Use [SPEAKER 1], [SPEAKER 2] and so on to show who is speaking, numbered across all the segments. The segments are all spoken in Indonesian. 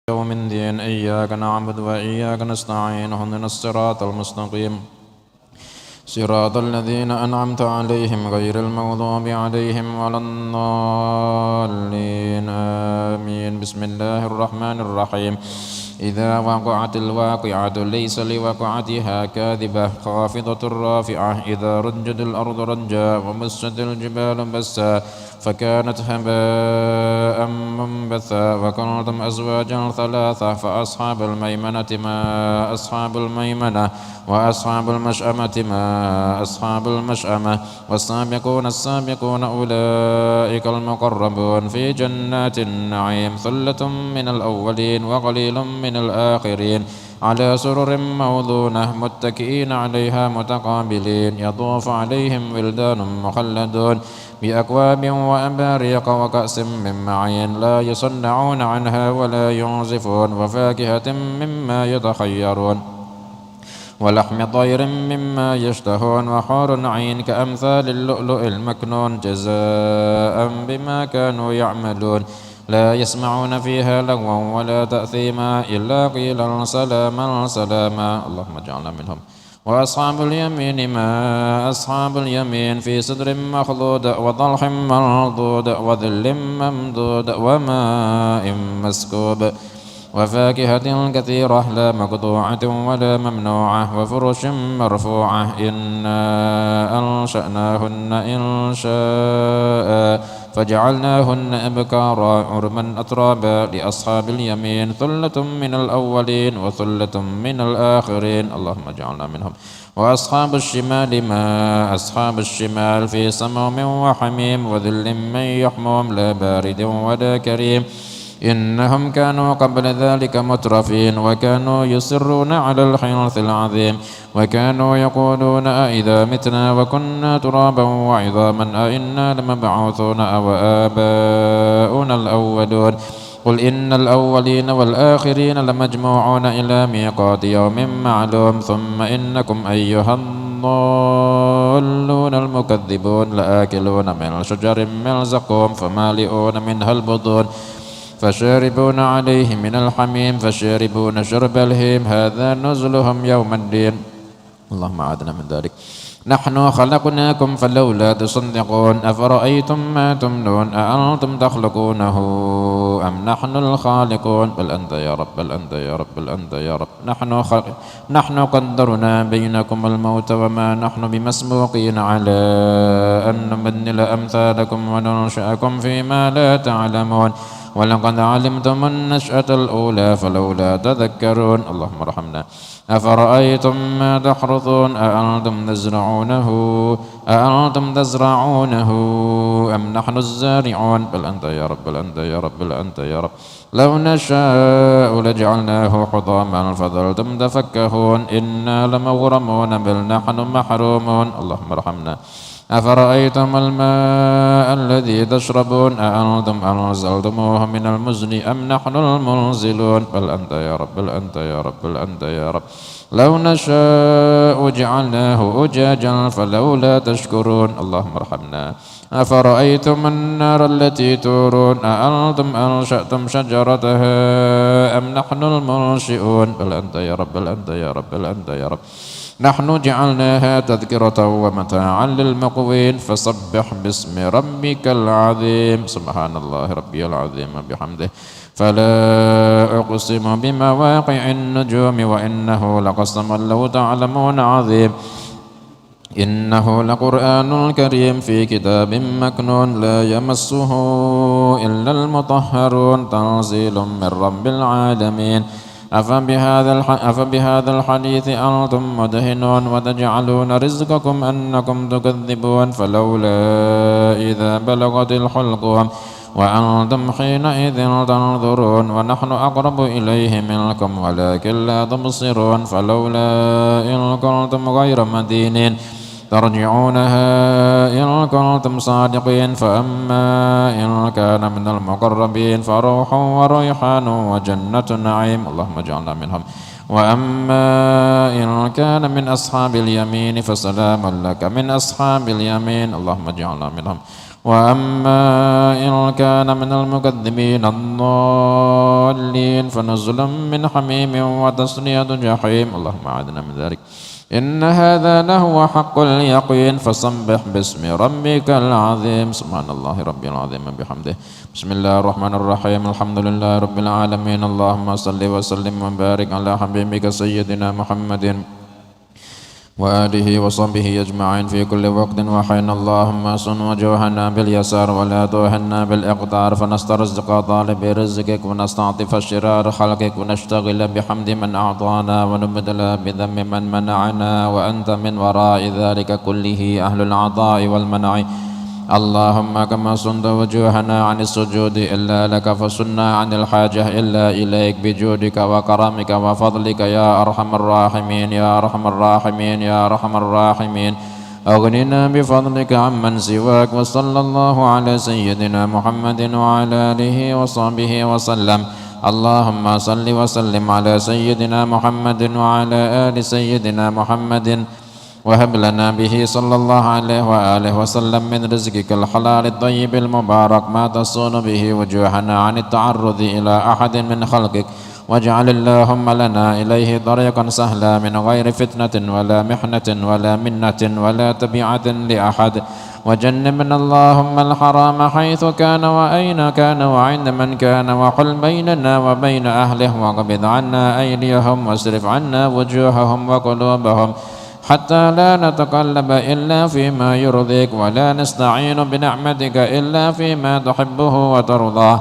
[SPEAKER 1] يوم الدين إياك نعبد وإياك نستعين اهدنا الصراط المستقيم صراط الذين أنعمت عليهم غير المغضوب عليهم ولا الضالين آمين. بسم الله الرحمن الرحيم. إذا وقعت الواقعة ليس لوقعتها كاذبة خافضة رافعة إذا رجت الأرض رجا وبست الجبال بسا فكانت هباء منبثا وكنتم أزواجا ثلاثة فأصحاب الميمنة ما أصحاب الميمنة وأصحاب المشأمة ما أصحاب المشأمة والسابقون السابقون أولئك المقربون في جنات النعيم ثلة من الأولين وقليل من الآخرين على سرر موضونة متكئين عليها متقابلين يطوف عليهم ولدان مخلدون بأكواب وأباريق وكأس من معين لا يصدعون عنها ولا ينزفون وفاكهة مما يتخيرون ولحم طير مما يشتهون وحور عين كأمثال اللؤلؤ المكنون جزاء بما كانوا يعملون لا يسمعون فيها لغوا ولا تأثيما إلا قيلا سلاما سلاما اللهم اجعلنا منهم. وأصحاب اليمين ما أصحاب اليمين في سدر مخضود وطلح منضود وظل ممدود وماء مسكوب وفاكهة كثيرة لا مقطوعة ولا ممنوعة وفرش مرفوعة إنا أنشأناهن إنشاء فجعلناهن أبكارا عربا أترابا لأصحاب اليمين ثلة من الأولين وثلة من الآخرين اللهم اجعلنا منهم. وأصحاب الشمال ما أصحاب الشمال في سموم وحميم وذل من يحموم لا بارد ولا كريم إنهم كانوا قبل ذلك مترفين وكانوا يصرون على الحنث العظيم وكانوا يقولون أئذا متنا وكنا ترابا وعظاما أئنا لمبعوثون أو آباؤنا الأولون قل إن الأولين والآخرين لمجموعون إلى ميقات يوم معلوم ثم إنكم أيها الضالون المكذبون لآكلون من شجر من زقوم فمالئون منها البطون فشاربون عليه من الحميم فشاربون شرب الهيم هذا نزلهم يوم الدين اللهم أعذنا من ذلك. نحن خلقناكم فلولا تصدقون أفرأيتم ما تمنون أأنتم تخلقونه أم نحن الخالقون بل أنت يا رب بل أنت يا رب بل أنت يا رب نحن قدرنا بينكم الموت وما نحن بمسبوقين على أن نبدل أمثالكم وننشأكم فيما لا تعلمون ولقد علمتم النشأة الأولى فلولا تذكرون اللهم ارحمنا. أفرأيتم ما تحرثون أأنتم تزرعونه أم نحن الزارعون بل أنت يا رب بل أنت يا رب بل أنت يا رب لو نشاء لجعلناه حطاما فظلتم تفكهون إنا لمغرمون بل نحن محرومون اللهم ارحمنا. أفرأيتم الماء الذي تشربون أأنتم أنزلتموه من المزن أم نحن المنزلون بل أنت يا رب بل أنت يا رب بل أنت يا رب لو نشاء جعلناه أجاجا فلولا تشكرون اللهم ارحمنا. أفرأيتم النار التي تورون أأنتم أنشأتم شجرتها أم نحن المنشئون بل أنت يا رب بل أنت يا رب بل أنت يا رب نحن جعلناها تذكرة ومتاعا للمقوين فسبح باسم ربك العظيم سبحان الله ربي العظيم بحمده فلا أقسم بمواقع النجوم وإنه لقسم لو تعلمون عظيم إنه لقرآن كريم في كتاب مكنون لا يمسه إلا المطهرون تنزيل من رب العالمين. أفبهذا الحديث أنتم مدهنون وتجعلون رزقكم أنكم تكذبون فلولا إذا بلغت الحلقوم وأنتم حينئذ تنظرون ونحن أقرب إليه منكم ولكن لا تبصرون فلولا إن كنتم غير مدينين ترجعونها إن كنتم صادقين فأما إن كان من المقربين فروح وريحان وجنة نعيم اللهم اجعلنا منهم. وأما إن كان من أصحاب اليمين فسلام لك من أصحاب اليمين اللهم اجعلنا منهم. وأما إن كان من المكذبين الضالين فنزل من حميم وتصلية جحيم اللهم أعذنا من ذلك إن هذا لهو حق اليقين فسبح باسم ربك العظيم سبحان الله رب العظيم بحمده بسم الله الرحمن الرحيم الحمد لله رب العالمين اللهم صل وسلم وبارك على حبيبك سيدنا محمد وآله وصحبه أجمعين في كل وقت وحين اللهم صن وجوهنا باليسار ولا توهنا بالإقدار فنسترزق طالب رزقك ونستعطف الشرار خلقك ونشتغل بحمد من أعطانا ونبدل بذم من منعنا وأنت من وراء ذلك كله أهل العطاء والمنع اللهم كما صنت وجوهنا عن السجود إلا لك فصنا عن الحاجة إلا إليك بجودك وكرمك وفضلك يا أرحم الراحمين يا أرحم الراحمين يا أرحم الراحمين أغننا بفضلك عمن سواك وصلى الله على سيدنا محمد وعلى آله وصحبه وسلم اللهم صل وسلم على سيدنا محمد وعلى آل سيدنا محمد وهب لنا به صلى الله عليه وآله وسلم من رزقك الحلال الطيب المبارك ما تصون به وجوهنا عن التعرض إلى أحد من خلقك واجعل اللهم لنا إليه طريقا سهلا من غير فتنة ولا محنة ولا منة ولا تبعة لأحد وجنبنا اللهم الحرام حيث كان وأين كان وعند من كان وحل بيننا وبين أهله وقبض عنا أيديهم واصرف عنا وجوههم وقلوبهم حتى لا نتقلب إلا فيما يرضيك ولا نستعين بنعمتك إلا فيما تحبه وترضاه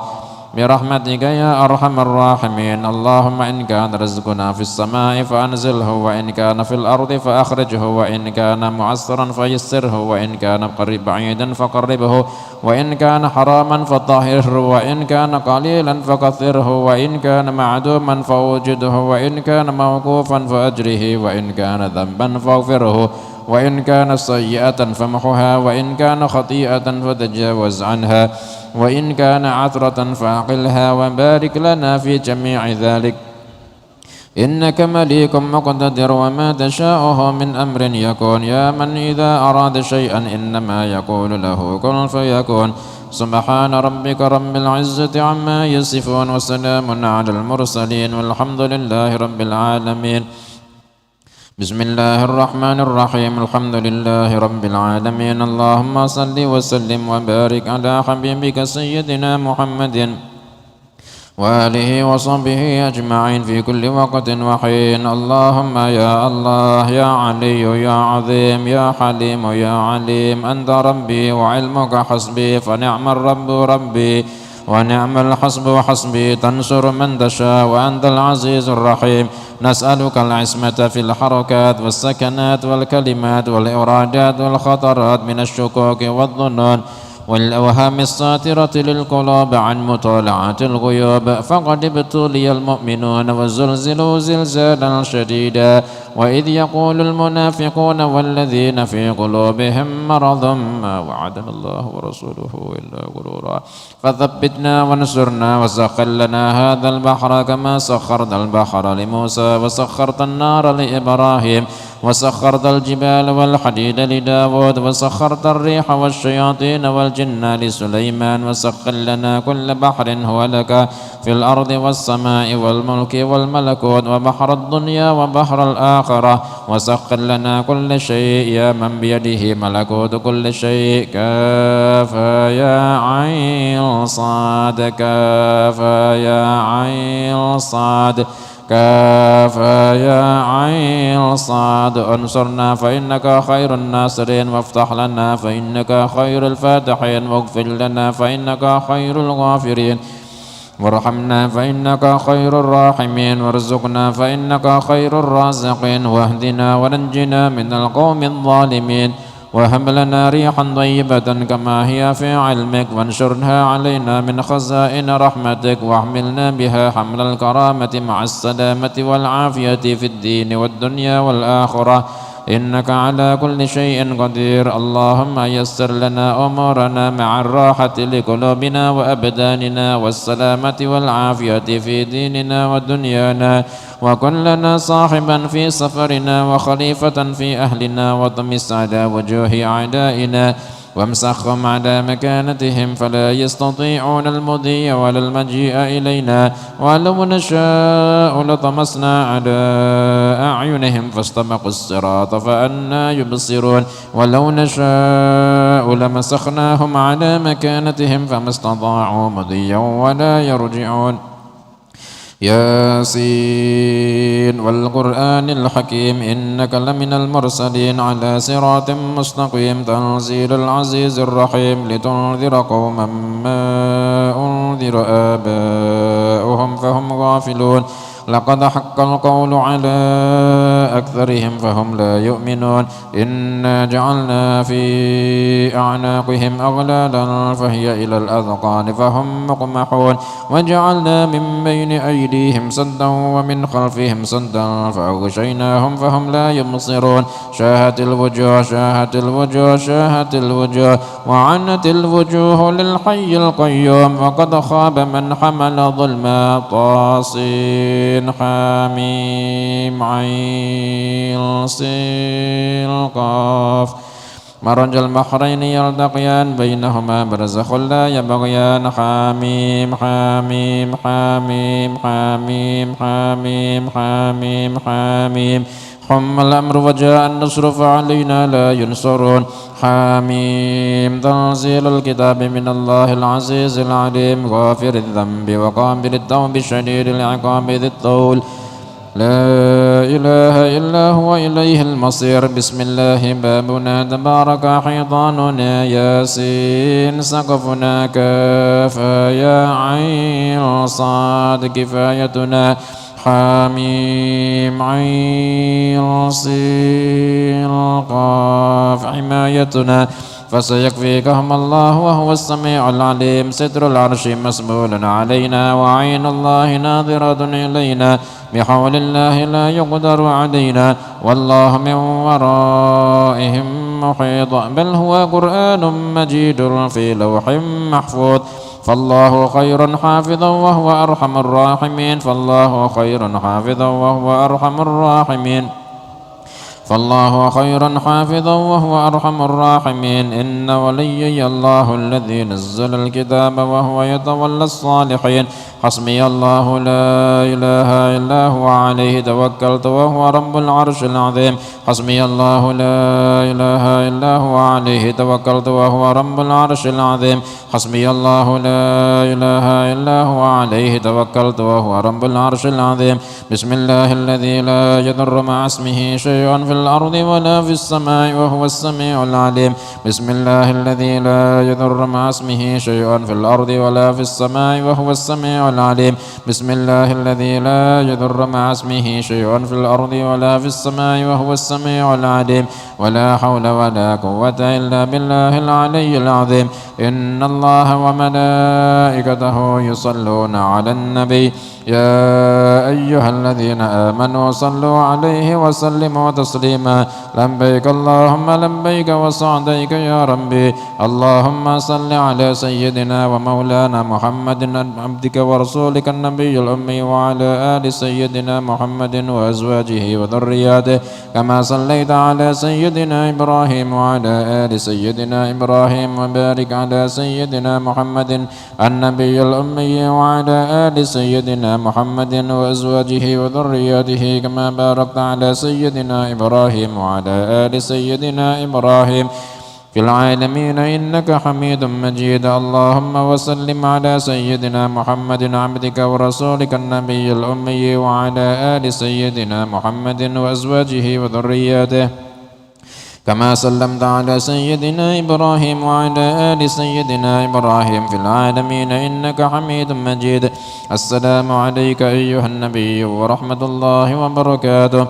[SPEAKER 1] برحمتك يا أرحم الراحمين اللهم إن كان رزقنا في السماء فأنزله وإن كان في الأرض فأخرجه وإن كان معسرا فيسره وإن كان بعيدا فقربه وإن كان حراما فطهره وإن كان قليلا فكثره وإن كان معدوما فأوجده وإن كان موقوفا فأجره وإن كان ذنبا فاغفره وإن كان سيئة فامحها وإن كان خطيئة فتجاوز عنها وإن كان عثرة فأعقلها وبارك لنا في جميع ذلك إنك مليك مقتدر وما تشاءه من أمر يكون يا من إذا أراد شيئا إنما يقول له كن فيكون سبحان ربك رب العزة عما يصفون وسلام على المرسلين والحمد لله رب العالمين بسم الله الرحمن الرحيم الحمد لله رب العالمين اللهم صل وسلم وبارك على حبيبك سيدنا محمد وآله وصحبه أجمعين في كل وقت وحين اللهم يا الله يا علي يا عظيم يا حليم يا عليم أنت ربي وعلمك حسبي فنعم الرب ربي ونعم الحسب حسبي تنصر من تشاء وأنت العزيز الرحيم نسألك العصمة في الحركات والسكنات والكلمات والإرادات والخطرات من الشكوك والظنون والأوهام الساترة للقلوب عن مطالعة الغيوب فقد ابتلي المؤمنون وزلزلوا زلزالا شديدا وإذ يقول المنافقون والذين في قلوبهم مرض ما وعدنا الله ورسوله إلا غرورا فثبتنا وانصرنا وسخر لنا هذا البحر كما سخرت البحر لموسى وسخرت النار لإبراهيم وسخرت الجبال والحديد لداود وسخرت الريح والشياطين والجن لسليمان وسخر لنا كل بحر هو لك في الأرض والسماء والملك والملكوت وبحر الدنيا وبحر الآخرة وسخر لنا كل شيء يا من بيده ملكوت كل شيء كافى يا عين صاد كافى يا عين صاد كافى يا عين صاد انصرنا فإنك خير الناصرين وافتح لنا فإنك خير الفاتحين واغفر لنا فإنك خير الغافرين وارحمنا فإنك خير الراحمين وارزقنا فإنك خير الرازقين واهدنا ونجنا من القوم الظالمين وهب لنا ريحا طيبة كما هي في علمك وانشرها علينا من خزائن رحمتك واحملنا بها حمل الكرامة مع السلامة والعافية في الدين والدنيا والآخرة إنك على كل شيء قدير اللهم يسر لنا أمورنا مع الراحة لقلوبنا وأبداننا والسلامة والعافية في ديننا ودنيانا وكن لنا صاحبا في سفرنا وخليفة في أهلنا وطمس على وجوه أعدائنا وامسخهم على مكانتهم فلا يستطيعون المضي ولا المجيء إلينا ولو نشاء لطمسنا على أعينهم فاستبقوا الصراط فأنى يبصرون ولو نشاء لمسخناهم على مكانتهم فما استطاعوا مضيا ولا يرجعون ياسين والقرآن الحكيم إنك لمن المرسلين على صراط مستقيم تنزيل العزيز الرحيم لتنذر قوما ما أنذر آباؤهم فهم غافلون لقد حق القول على أكثرهم فهم لا يؤمنون إنا جعلنا في أعناقهم أغلالا فهي إلى الأذقان فهم مقمحون وجعلنا من بين أيديهم سدا ومن خلفهم سدا فأغشيناهم فهم لا يبصرون شاهت الوجوه شاهت الوجوه شاهت الوجوه وعنت الوجوه للحي القيوم وقد خاب من حمل ظلما طاسين حميم عين صين قاف مرج البحرين يلتقيان بينهما برزخ لا يبغيان حميم حميم حميم حميم حميم حميم حميم حم الأمر وجاء النصر فعلينا لا ينصرون حميم تنزيل الكتاب من الله العزيز العليم غافر الذنب وقابل التوب شديد العقاب ذي الطول لا إله إلا هو إليه المصير بسم الله بابنا تبارك حيطاننا ياسين سقفنا كافا يا عين صاد كفايتنا حميم عين صين قاف حمايتنا فسيكفيكهم الله وهو السميع العليم ستر العرش مسبول علينا وعين الله ناظرة إلينا بحول الله لا يقدر علينا والله من ورائهم محيط بل هو قرآن مجيد في لوح محفوظ فالله خير حافظا وهو أرحم الراحمين فالله خير حافظا وهو أرحم الراحمين فالله خير حافظا وهو أرحم الراحمين إن وليي الله الذي نزل الكتاب وهو يتولى الصالحين حسبي الله لا إله إلا هو عليه توكلت وهو رب العرش العظيم حسبي الله لا إله إلا هو عليه توكلت وهو رب العرش العظيم حسبي الله لا إله إلا هو عليه توكلت وهو رب العرش العظيم بسم الله الذي لا يضر مع اسمه شيء في الأرض ولا في السماء وهو السميع العليم بسم الله الذي لا يضر مع اسمه شيء في الأرض ولا في السماء وهو السميع العليم بسم الله الذي لا يضر مع اسمه شيء في الأرض ولا في السماء وهو السميع العليم ولا حول ولا قوة إلا بالله العلي العظيم إن الله وملائكته يصلون على النبي يا أيها الذين آمنوا صلوا عليه وسلموا تسليما لبيك اللهم لبيك وسعديك يا ربي اللهم صل على سيدنا ومولانا محمد عبدك ورسولك النبي الأمي وعلى آل سيدنا محمد وأزواجه وذرياته كما صليت على سيدنا إبراهيم وعلى آل سيدنا إبراهيم وبارك على سيدنا محمد النبي الأمي وعلى آل سيدنا محمد وأزواجه وذرياته كما باركت على سيدنا إبراهيم وعلى آل سيدنا إبراهيم في العالمين إنك حميد مجيد اللهم وسلم على سيدنا محمد عبدك ورسولك النبي الأمي وعلى آل سيدنا محمد وأزواجه وذرياته كما سلمت على سيدنا إبراهيم وعلى آل سيدنا إبراهيم في العالمين إنك حميد مجيد السلام عليك أيها النبي ورحمة الله وبركاته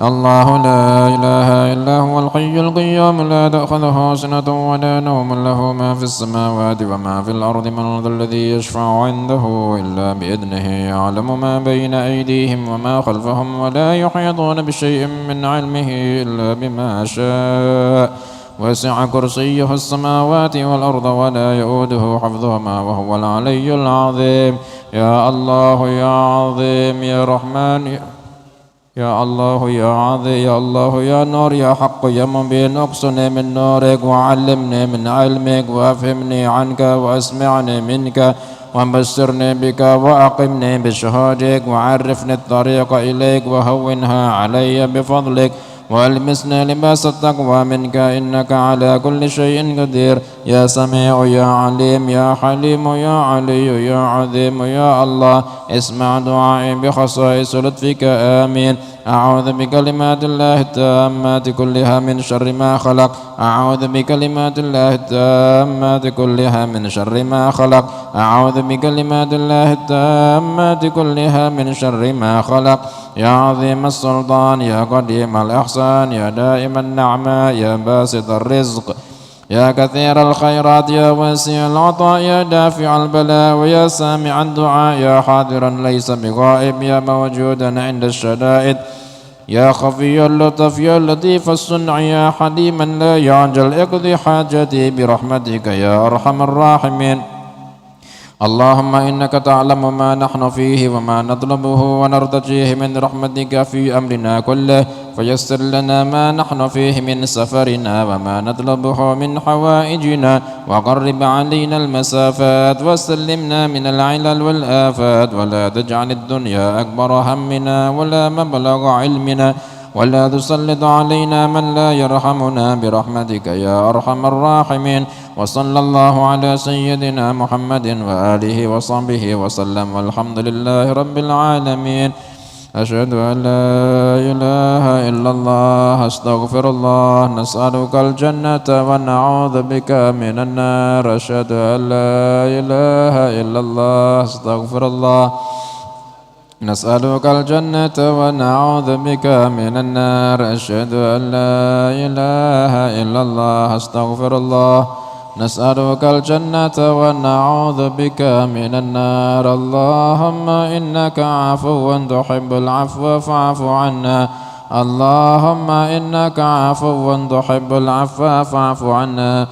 [SPEAKER 1] الله لا إله إلا هو الحي القيوم لا تأخذه سنة ولا نوم له ما في السماوات وما في الأرض من ذا الذي يشفع عنده إلا بإذنه يعلم ما بين أيديهم وما خلفهم ولا يحيطون بشيء من علمه إلا بما شاء وسع كرسيه السماوات والأرض ولا يؤوده حفظهما وهو العلي العظيم يا الله يا عظيم يا رحمن يا الله يا عظيم يا الله يا نور يا حق يا مبين اقصني من نورك وعلمني من علمك وافهمني عنك واسمعني منك وبشرني بك وأقمني بشهادك وعرفني الطريق إليك وهونها علي بفضلك والمسني لباس التقوى منك إنك على كل شيء قدير يا سميع يا عليم يا حليم يا علي يا عظيم يا الله اسمع دعائي بخصائص لطفك آمين أعوذ بكلمات الله التامات كلها من شر ما خلق أعوذ بكلمات الله التامات كلها من شر ما خلق أعوذ بكلمات الله التامات كلها من شر ما خلق يا عظيم السلطان يا قديم الإحسان يا دائم النعماء يا باسط الرزق يا كثير الخيرات يا واسع العطاء يا دافع البلاء ويا سامع الدعاء يا حاضرا ليس بغائب يا موجودا عند الشدائد يا خفي اللطف يا لطيف الصنع يا حليما لا يعجل اقضي حاجتي برحمتك يا أرحم الراحمين اللهم إنك تعلم ما نحن فيه وما نطلبه ونرتجيه من رحمتك في أمرنا كله فيسر لنا ما نحن فيه من سفرنا وما نطلبه من حوائجنا وقرب علينا المسافات وسلمنا من العلل والآفات ولا تجعل الدنيا أكبر همنا ولا مبلغ علمنا ولا تسلط علينا من لا يرحمنا برحمتك يا أرحم الراحمين وصلى الله على سيدنا محمد وآله وصحبه وسلم والحمد لله رب العالمين أشهد أن لا إله إلا الله أستغفر الله نسألك الجنة ونعوذ بك من النار أشهد أن لا إله إلا الله أستغفر الله نسألك الجنة ونعوذ بك من النار أشهد أن لا إله إلا الله أستغفر الله نسألك الجنة ونعوذ بك من النار اللهم إنك عفو تحب العفو فاعف عنا اللهم إنك عفو تحب العفو فاعف عنا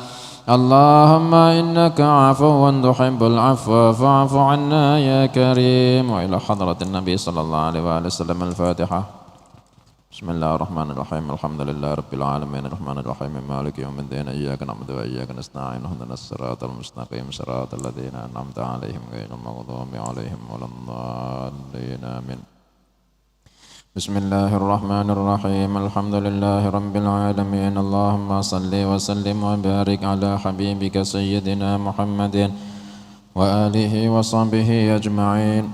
[SPEAKER 1] اللهم إنك عفو تحب العفو فاعف عنا يا كريم وإلى حضرة النبي صلى الله عليه وآله وسلم الفاتحة بسم الله الرحمن الرحيم الحمد لله رب العالمين الرحمن الرحيم مالك يوم الدين إياك نعبد وإياك نستعين اهدنا الصراط المستقيم صراط الذين أنعمت عليهم غير المغضوب عليهم ولا الضالين آمين بسم الله الرحمن الرحيم الحمد لله رب العالمين اللهم صل وسلم وبارك على حبيبك سيدنا محمد وآله وصحبه أجمعين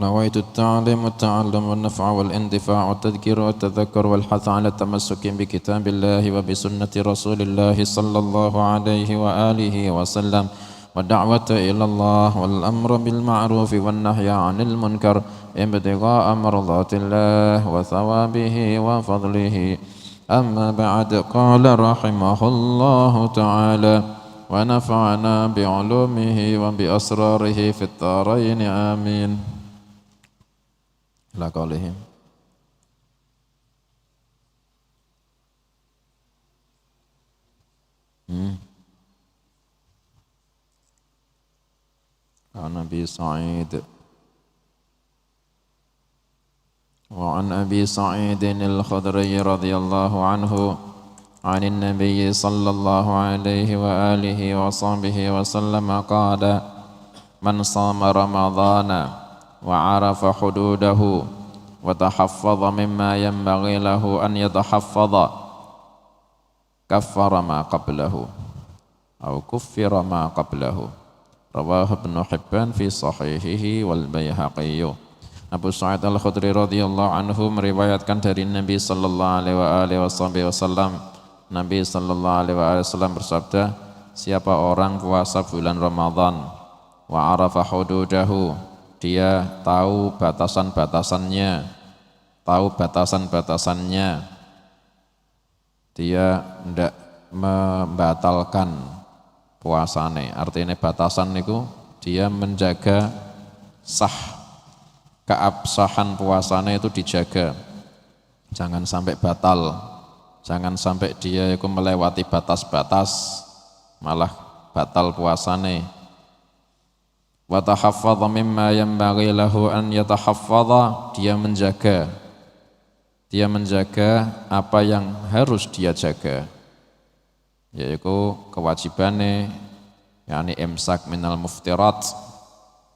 [SPEAKER 1] نويت التعليم والتعلم والنفع والاندفاع والتذكير والتذكر والحث على التمسك بكتاب الله وبسنة رسول الله صلى الله عليه وآله وسلم والدعوة إلى الله والأمر بالمعروف والنهي عن المنكر ابتغاء مرضات الله وثوابه وفضله أما بعد قال رحمه الله تعالى ونفعنا بعلومه وبأسراره في الدارين آمين إلى قوله عن أبي سعيد وعن أبي سعيد الخدري رضي الله عنه عن النبي صلى الله عليه وآله وصحبه وسلم قال من صام رمضان وعرف حدوده وتحفظ مما ينبغي له أن يتحفظ كفر ما قبله أو كفر ما قبله رواه ابن حبان في صحيحه والبيهقي. Abu Sa'id Al-Khudri radhiyallahu anhu meriwayatkan dari Nabi sallallahu alaihi wasallam. Nabi sallallahu alaihi wasallam bersabda, siapa orang puasa bulan Ramadan wa arafa hududahu, dia tahu batasan-batasannya, dia tidak membatalkan puasane. Artinya batasan niku dia menjaga sah, keabsahan puasanya itu dijaga, jangan sampai batal, jangan sampai dia itu melewati batas-batas malah batal puasanya. Wa tahaffadha mimma yanbaghi lahu an yatahaffadha, dia menjaga dia menjaga apa yang harus dia jaga, yaitu kewajibannya, yakni imsak minal muftirat,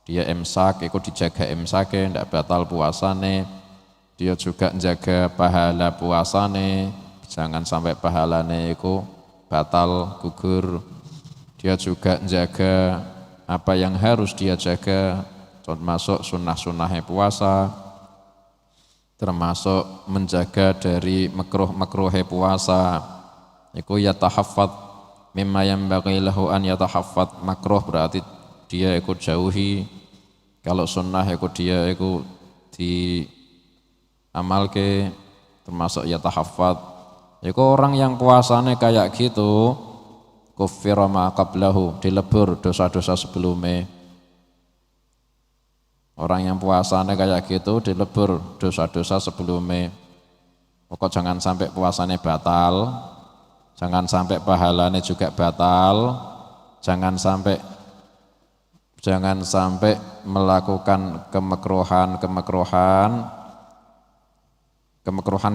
[SPEAKER 1] dia imsak, itu dijaga imsaknya, tidak batal puasane. Dia juga menjaga pahala puasane, jangan sampai pahalane itu batal gugur. Dia juga menjaga apa yang harus dia jaga, termasuk sunnah-sunnahnya puasa, termasuk menjaga dari makruh-makruhnya puasa. Iku yatahaffadz mimma yanbaghi lahu an yatahaffadz. Makruh berarti dia ikut jauhi, kalau sunnah ikut dia ikut diamalke, termasuk yatahaffadz. Iku orang yang puasanya kayak gitu, kuffira ma qablahu, dilebur dosa-dosa sebelumnya. Orang yang puasanya kayak gitu dilebur dosa-dosa sebelumnya. Pokok jangan sampai puasanya batal, jangan sampai pahalanya juga batal, jangan sampai melakukan kemekruhan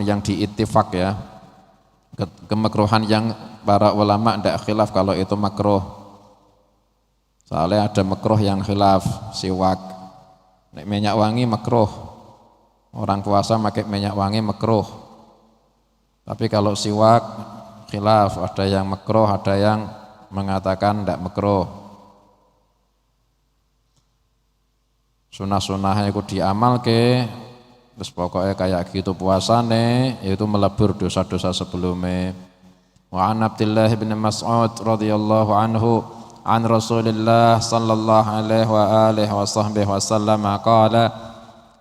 [SPEAKER 1] yang diittifaq ya. Kemekruhan yang para ulama tidak khilaf kalau itu makruh. Soalnya ada makruh yang khilaf, siwak. Nek minyak wangi makruh. Orang puasa pakai minyak wangi makruh. Tapi kalau siwak khilaf, ada yang makruh, ada yang mengatakan tidak makruh. Sunnah-sunnahnya itu diamal ke, terus pokoknya kayak gitu puasane, yaitu melebur dosa-dosa sebelumnya. Wa an Abdullah bin Mas'ud radhiyallahu anhu an Rasulillah sallallahu alaihi wa alihi wa sahbihi wasallam qala,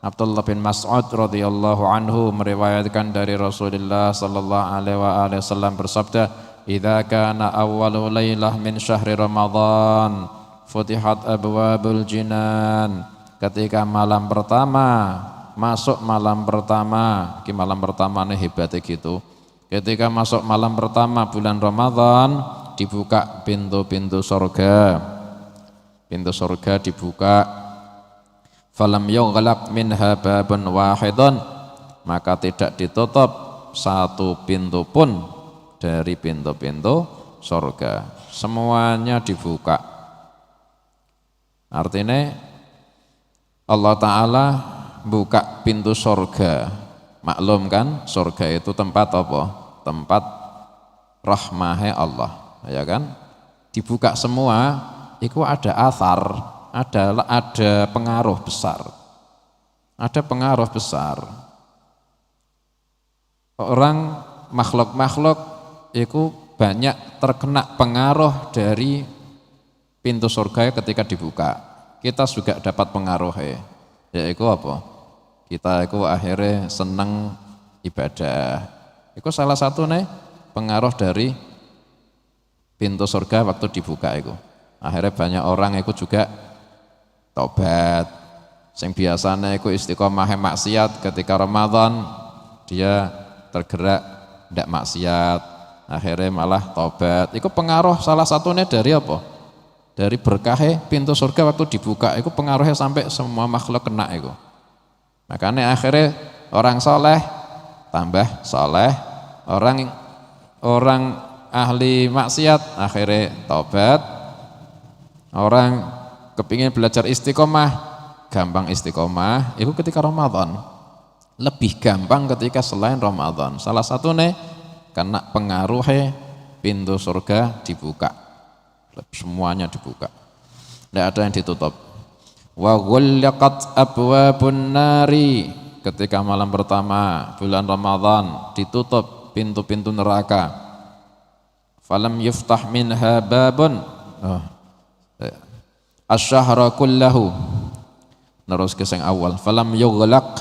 [SPEAKER 1] Abdullah bin Mas'ud radhiyallahu anhu meriwayatkan dari Rasulullah sallallahu alaihi wa alihi wasallam bersabda, "Idza kana awwalu lailah min syahri Ramadan, futihat abwabul jinan." Ketika malam pertama, masuk malam pertama, malam pertama ini hebatnya gitu. Ketika masuk malam pertama bulan Ramadan, dibuka pintu-pintu surga. Pintu surga dibuka. Falam yughlaq minha babun wahidun, maka tidak ditutup satu pintu pun dari pintu-pintu surga. Semuanya dibuka. Artinya Allah Ta'ala buka pintu surga. Maklum kan, surga itu tempat apa? Tempat rahmahnya Allah, ya kan? Dibuka semua, itu ada athar, ada pengaruh besar. Ada pengaruh besar. Orang makhluk-makhluk itu banyak terkena pengaruh dari pintu surga ketika dibuka. Kita juga dapat pengaruhnya. Yaitu apa? Kita itu akhirnya senang ibadah. Itu salah satu nih pengaruh dari pintu surga waktu dibuka itu. Akhirnya banyak orang itu juga tobat. Yang biasanya itu istiqomah maksiat ketika Ramadan, dia tergerak tidak maksiat. Akhirnya malah tobat. Itu pengaruh salah satunya dari apa? Dari berkahnya pintu surga waktu dibuka. Itu pengaruhnya sampai semua makhluk kena itu. Makanya akhirnya orang soleh tambah soleh, orang ahli maksiat akhirnya tobat, orang kepingin belajar istiqomah gampang istiqomah. Itu ketika Ramadan, lebih gampang ketika selain Ramadan. Salah satu nih karena pengaruhnya pintu surga dibuka, semuanya dibuka, tidak ada yang ditutup. Wa ghullaqat abwabun nari, ketika malam pertama bulan Ramadan ditutup pintu-pintu neraka. Falam yuftah minha babun asyhara kullahu, terus ke yang awal, falam yughlaq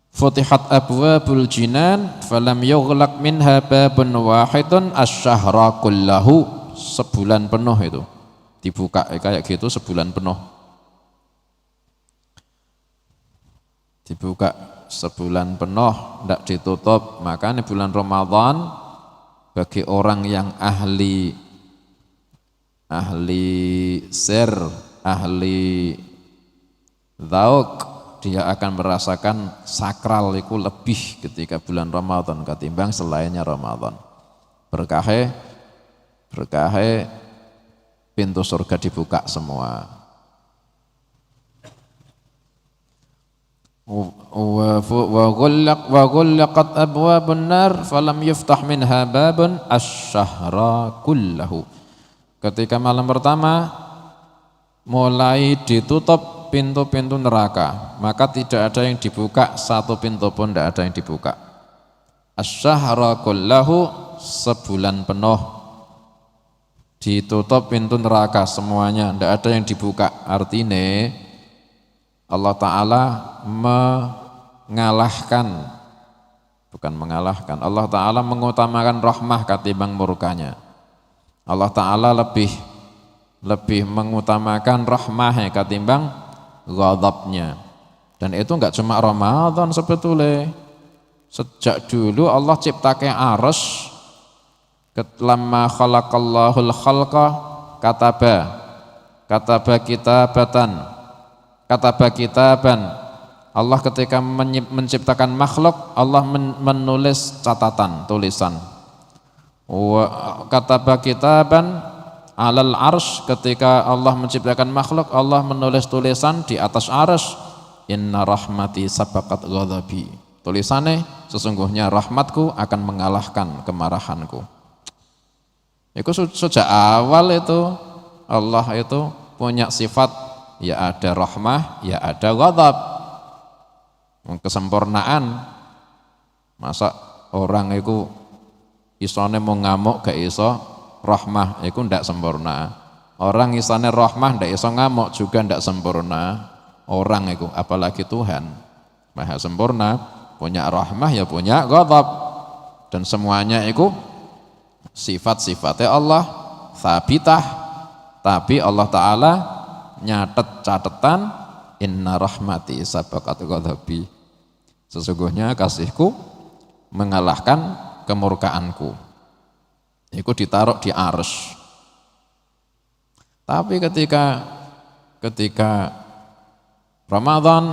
[SPEAKER 1] futihat abwabul jinan falam yughlaq minha babun wahidun asyhara kullahu. Sebulan penuh itu dibuka kayak gitu, sebulan penuh dibuka, sebulan penuh tidak ditutup. Makanya bulan Ramadan bagi orang yang ahli sir, ahli zauk, dia akan merasakan sakral itu lebih ketika bulan Ramadan ketimbang selainnya Ramadan. Berkahe pintu surga dibuka semua. Wa ghullaqat abwabun nar falam yuftah minha babun asy-syahra kullahu. Ketika malam pertama mulai ditutup pintu-pintu neraka, maka tidak ada yang dibuka, satu pintu pun tidak ada yang dibuka. Asy-syahra kullahu, sebulan penuh ditutup pintu neraka semuanya, tidak ada yang dibuka. Artinya Allah Ta'ala Allah Ta'ala mengutamakan rahmah ketimbang murkanya. Allah Ta'ala lebih mengutamakan rahmahnya ketimbang ghadabnya. Dan itu enggak cuma Ramadan sebetulnya. Sejak dulu Allah ciptakan arsy, lamma khalaqallahul khalqa kataba kitaban. Allah ketika menciptakan makhluk, Allah menulis catatan, tulisan. Kataba kitaban alal arsy, ketika Allah menciptakan makhluk, Allah menulis tulisan di atas arsy, inna rahmati sabaqat ghadabi. Tulisannya, sesungguhnya rahmatku akan mengalahkan kemarahanku. Itu sejak awal itu Allah itu punya sifat, ya ada rahmah, ya ada ghadab. Kesempurnaan. Masa orang itu isone mau ngamuk gak iso rahmah, itu ndak sempurna. Orang isone rahmah ndak iso ngamuk juga ndak sempurna. Orang itu, apalagi Tuhan Maha sempurna, punya rahmah ya punya ghadab. Dan semuanya itu sifat-sifatnya Allah thabitah, tapi Allah Ta'ala nyatet catatan inna rahmati sabaqat ghadabi, sesungguhnya kasihku mengalahkan kemurkaanku. Itu ditaruh di arsy. Tapi ketika Ramadan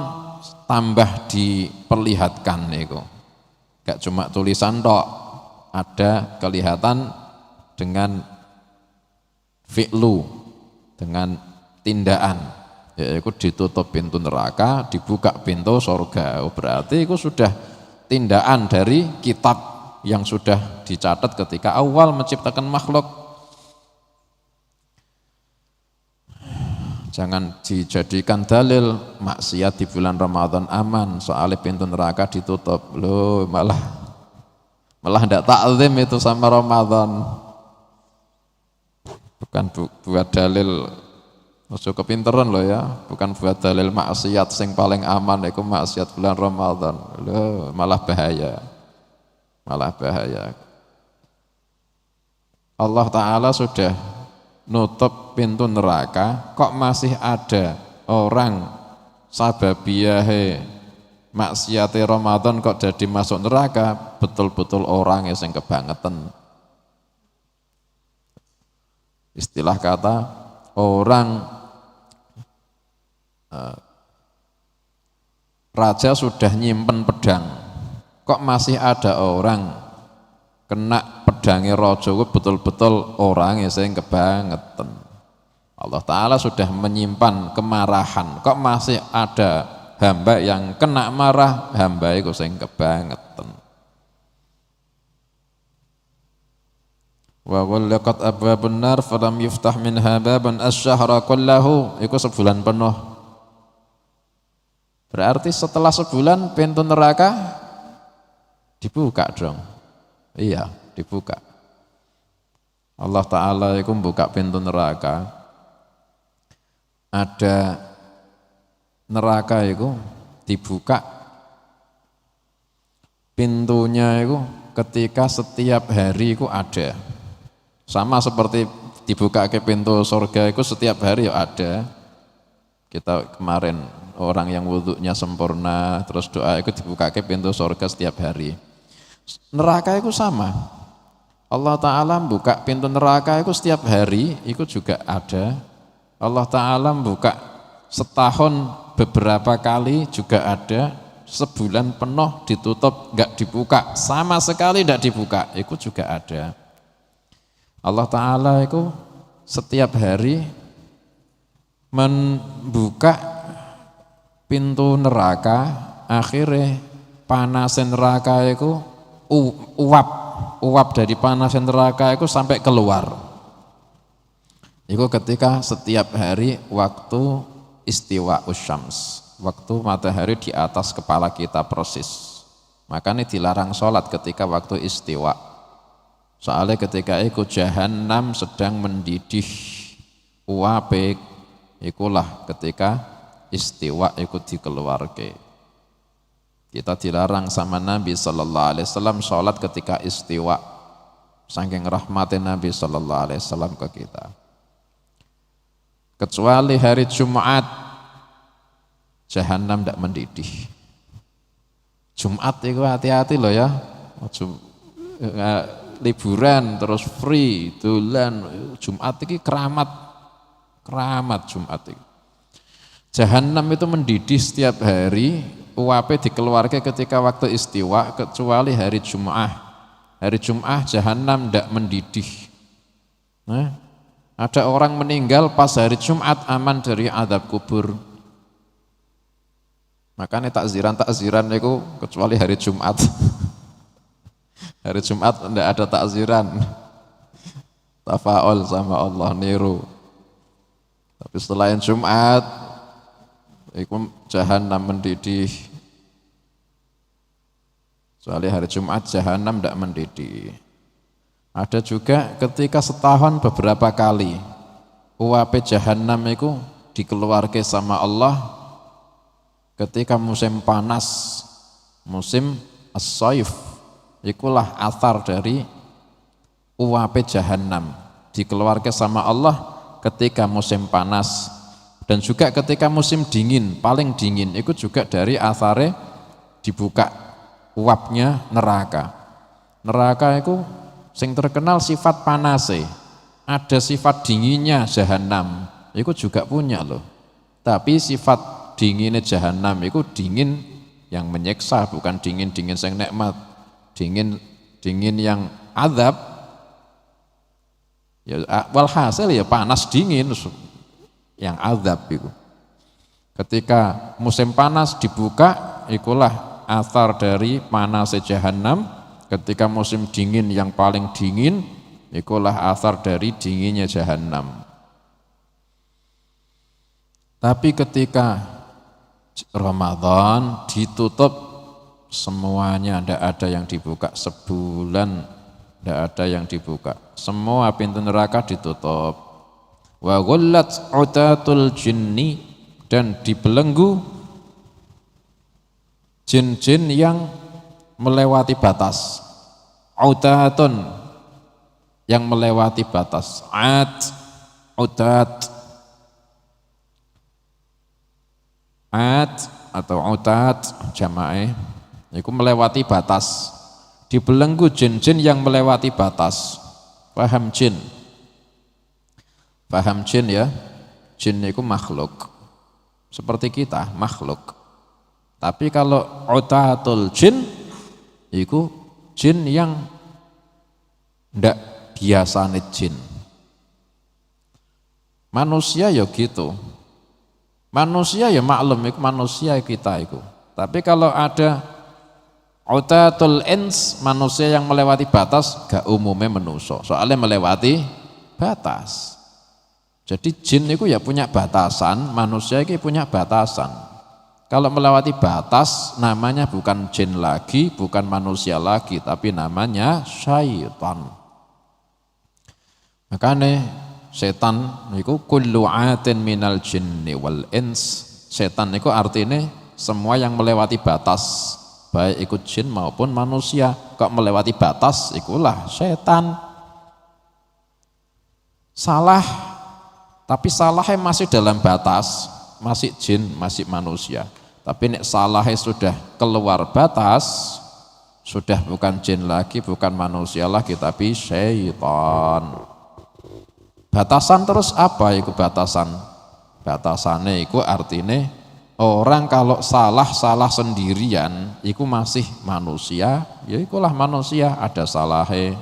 [SPEAKER 1] tambah diperlihatkan itu, gak cuma tulisan tok, ada kelihatan dengan fi'lu, dengan tindakan, yaitu ditutup pintu neraka, dibuka pintu surga. Berarti itu sudah tindakan dari kitab yang sudah dicatat ketika awal menciptakan makhluk. Jangan dijadikan dalil maksiat di bulan Ramadan aman, soalnya pintu neraka ditutup. Loh, malah tidak takzim itu sama Ramadan. Bukan buat dalil, ojo kepinteran loh ya, bukan buat dalil maksiat sing paling aman itu maksiat bulan Ramadan. Loh, malah bahaya. Allah Ta'ala sudah nutup pintu neraka, kok masih ada orang sababiyahe maksiate Ramadan kok jadi masuk neraka, betul-betul orang yang kebangetan. Istilah kata orang raja sudah nyimpen pedang, kok masih ada orang kena pedangnya raja, betul-betul orang yang kebangetan. Allah Ta'ala sudah menyimpan kemarahan, kok masih ada hamba yang kena marah, hamba itu sing kebangetan. Wa ghallaqat abwabun nar falam yuftah minha babun asy-syahra kullahu, itu sebulan penuh. Berarti setelah sebulan pintu neraka dibuka dong. Iya, dibuka. Allah Ta'ala itu membuka pintu neraka. Ada neraka itu dibuka pintunya itu ketika setiap hari itu ada. Sama seperti dibuka ke pintu surga itu setiap hari ya ada. Kita kemarin orang yang wudunya sempurna terus doa itu dibuka ke pintu surga setiap hari. Neraka itu sama. Allah Ta'ala membuka pintu neraka itu setiap hari itu juga ada. Allah Ta'ala membuka setahun beberapa kali juga ada sebulan penuh ditutup, enggak dibuka, sama sekali enggak dibuka, itu juga ada. Allah Ta'ala itu setiap hari membuka pintu neraka, akhirnya panasin neraka itu uap dari panasin neraka itu sampai keluar. Itu ketika setiap hari waktu istiwa usyams, waktu matahari di atas kepala kita persis. Makanya dilarang sholat ketika waktu istiwa. Soalnya ketika itu Jahannam sedang mendidih uape, ikulah ketika istiwa ikut dikeluarke. Kita dilarang sama Nabi sallallahu alaihi wasallam salat ketika istiwa. Saking rahmatin Nabi sallallahu alaihi wasallam ke kita. Kecuali hari Jumat Jahannam tidak mendidih. Jumat itu hati-hati loh ya. Liburan terus free, dolan. Jumat itu keramat Jumat itu. Jahannam itu mendidih setiap hari, uapnya dikeluarkan ketika waktu istiwa, kecuali hari Jum'ah. Hari Jum'ah Jahannam tidak mendidih. Nah, ada orang meninggal pas hari Jumat aman dari azab kubur. Makanya takziran itu kecuali hari Jumat. Hari Jumat tidak ada takziran. Tafaul sama Allah, niru. Tapi setelah Jumat itu Jahannam mendidih. Soalnya hari Jumat Jahannam tidak mendidih. Ada juga ketika setahun beberapa kali uap Jahannam itu dikeluarkan sama Allah ketika musim panas, musim as-saif. Itulah athar dari uap Jahannam dikeluarkan sama Allah ketika musim panas. Dan juga ketika musim dingin, paling dingin itu juga dari athare dibuka uapnya neraka. Neraka itu sing terkenal sifat panase, ada sifat dinginnya Jahannam, itu juga punya loh. Tapi sifat dinginnya Jahannam itu dingin yang menyiksa, bukan dingin yang nikmat, dingin yang azab. Ya walhasil ya panas dingin yang azab itu. Ketika musim panas dibuka, itulah athar dari panas Jahannam. Ketika musim dingin yang paling dingin, itulah athar dari dinginnya Jahannam. Tapi ketika Ramadan ditutup semuanya, tidak ada yang dibuka sebulan, tidak ada yang dibuka. Semua pintu neraka ditutup. Wa ghullat utatul jinni, dan dibelenggu jin-jin yang melewati batas. Utatun, yang melewati batas. Utat atau utat jamaah itu melewati batas. Dibelenggu jin-jin yang melewati batas. Paham jin? Paham jin ya? Jin itu makhluk seperti kita, makhluk. Tapi kalau utatul jin itu jin yang ndak biasa jin. Manusia ya gitu. Manusia ya maklum itu manusia kita itu. Tapi kalau ada utatul ins, manusia yang melewati batas, gak umumnya manusia. Soalnya melewati batas. Jadi jin itu ya punya batasan, manusia itu punya batasan. Kalau melewati batas, namanya bukan jin lagi, bukan manusia lagi, tapi namanya syaitan. Makanya setan itu kullu atin minal jinni wal ins. Setan itu artinya semua yang melewati batas, baik ikut jin maupun manusia. Kok melewati batas, itulah setan. Salah, tapi salahnya masih dalam batas, masih jin, masih manusia. Tapi nek salahnya sudah keluar batas, sudah bukan jin lagi, bukan manusia lagi, tapi syaitan. Batasan terus apa itu batasan? Batasannya itu artinya Orang kalau salah sendirian, iku masih manusia, ya ikulah manusia, ada salahnya.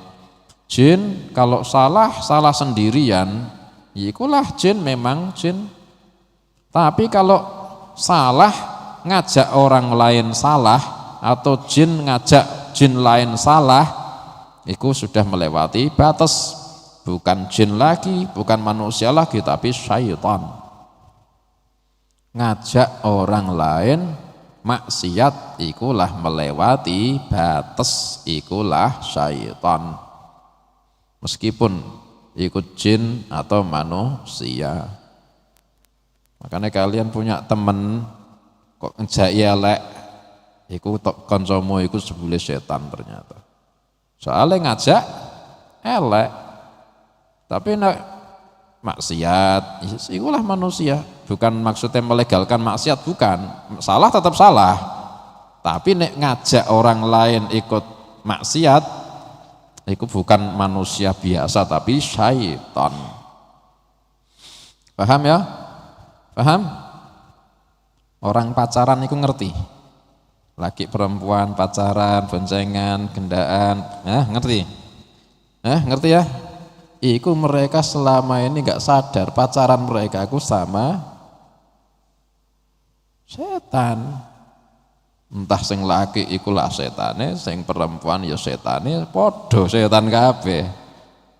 [SPEAKER 1] Jin kalau salah sendirian, ya ikulah jin memang jin. Tapi kalau salah ngajak orang lain salah, atau jin ngajak jin lain salah, itu sudah melewati batas. Bukan jin lagi, bukan manusia lagi, tapi syaitan. Ngajak orang lain maksiat, ikulah melewati batas, ikulah syaitan. Meskipun ikut jin atau manusia. Makanya kalian punya temen kok ngejak elek, iku tok kancamu iku sebule setan ternyata. Soalnya ngajak elek, tapi nek maksiat, ikulah manusia. Bukan maksudnya melegalkan maksiat, bukan. Salah tetap salah. Tapi nek ngajak orang lain ikut maksiat, itu bukan manusia biasa, tapi syaitan. Paham ya? Paham? Orang pacaran itu ngerti. Laki perempuan pacaran, boncengan, gendaan, ngerti? Ngerti ya? Iku mereka selama ini nggak sadar pacaran mereka aku sama setan. Entah sing laki ikulah setane, sing perempuan ya setane, podo setan kabeh.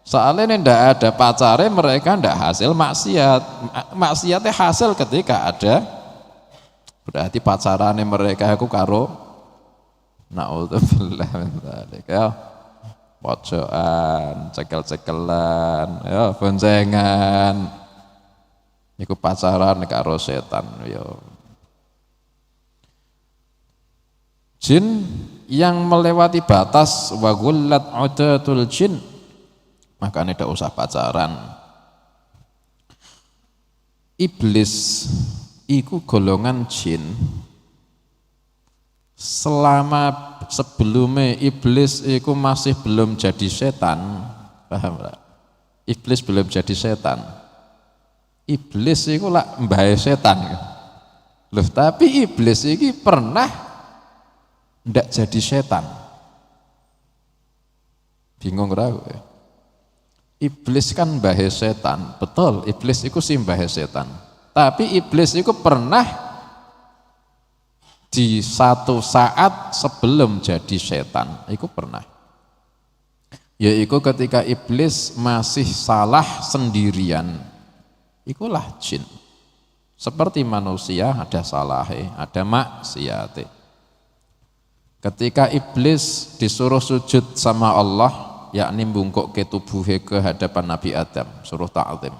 [SPEAKER 1] Soalnya ini ndak ada pacarnya mereka ndak hasil maksiat. Maksiatnya hasil ketika ada, berarti pacarannya mereka aku karo naudzubillah min dzalik ya. Pojokan, cekel-cekelan, ya boncengan. Iku pacaran karo setan ya. Jin yang melewati batas wa ghullat udatul jin, makanya tidak usah pacaran. Iblis iku golongan jin. Selama sebelumnya iblis itu masih belum jadi setan, paham tak? Iblis belum jadi setan. Iblis itu lah mbahe setan. Loh, tapi iblis ini pernah ndak jadi setan. Bingung ragu ya? Iblis kan mbahe setan, betul. Iblis itu sih mbahe setan. Tapi iblis itu pernah di satu saat sebelum jadi setan, itu pernah. Yaitu ketika iblis masih salah sendirian, ikulah jin. Seperti manusia ada salahnya, ada maksiatnya. Ketika iblis disuruh sujud sama Allah, yakni bungkuk ke tubuhnya ke hadapan Nabi Adam, suruh ta'zim.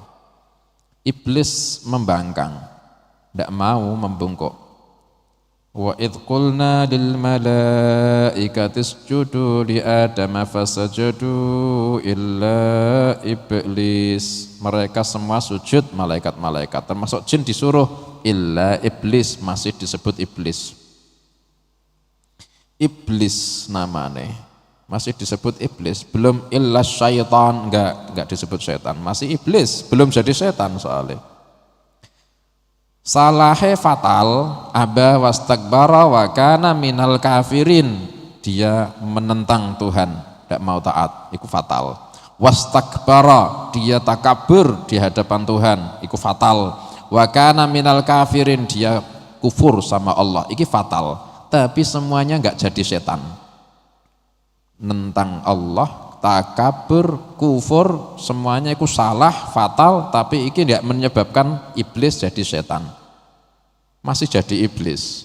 [SPEAKER 1] Iblis membangkang, tidak mau membungkuk. Wa idh qulna lil malaikati isjudu li Adam fasajadu illa iblis. Mereka semua sujud, malaikat-malaikat termasuk jin disuruh, illa iblis, masih disebut iblis. Iblis namanya masih disebut iblis, belum illa syaitan, enggak disebut setan, masih iblis, belum jadi setan soalnya. Salahe fatal, aba wastakbara wa kana minal kafirin. Dia menentang Tuhan, tidak mau taat, itu fatal. Wastakbara, dia takabur di hadapan Tuhan, itu fatal. Wa kana minal kafirin, dia kufur sama Allah, itu fatal. Tapi semuanya enggak jadi setan. Nentang Allah, takabur, kufur, semuanya itu salah, fatal, tapi ini tidak menyebabkan iblis jadi setan. Masih jadi iblis.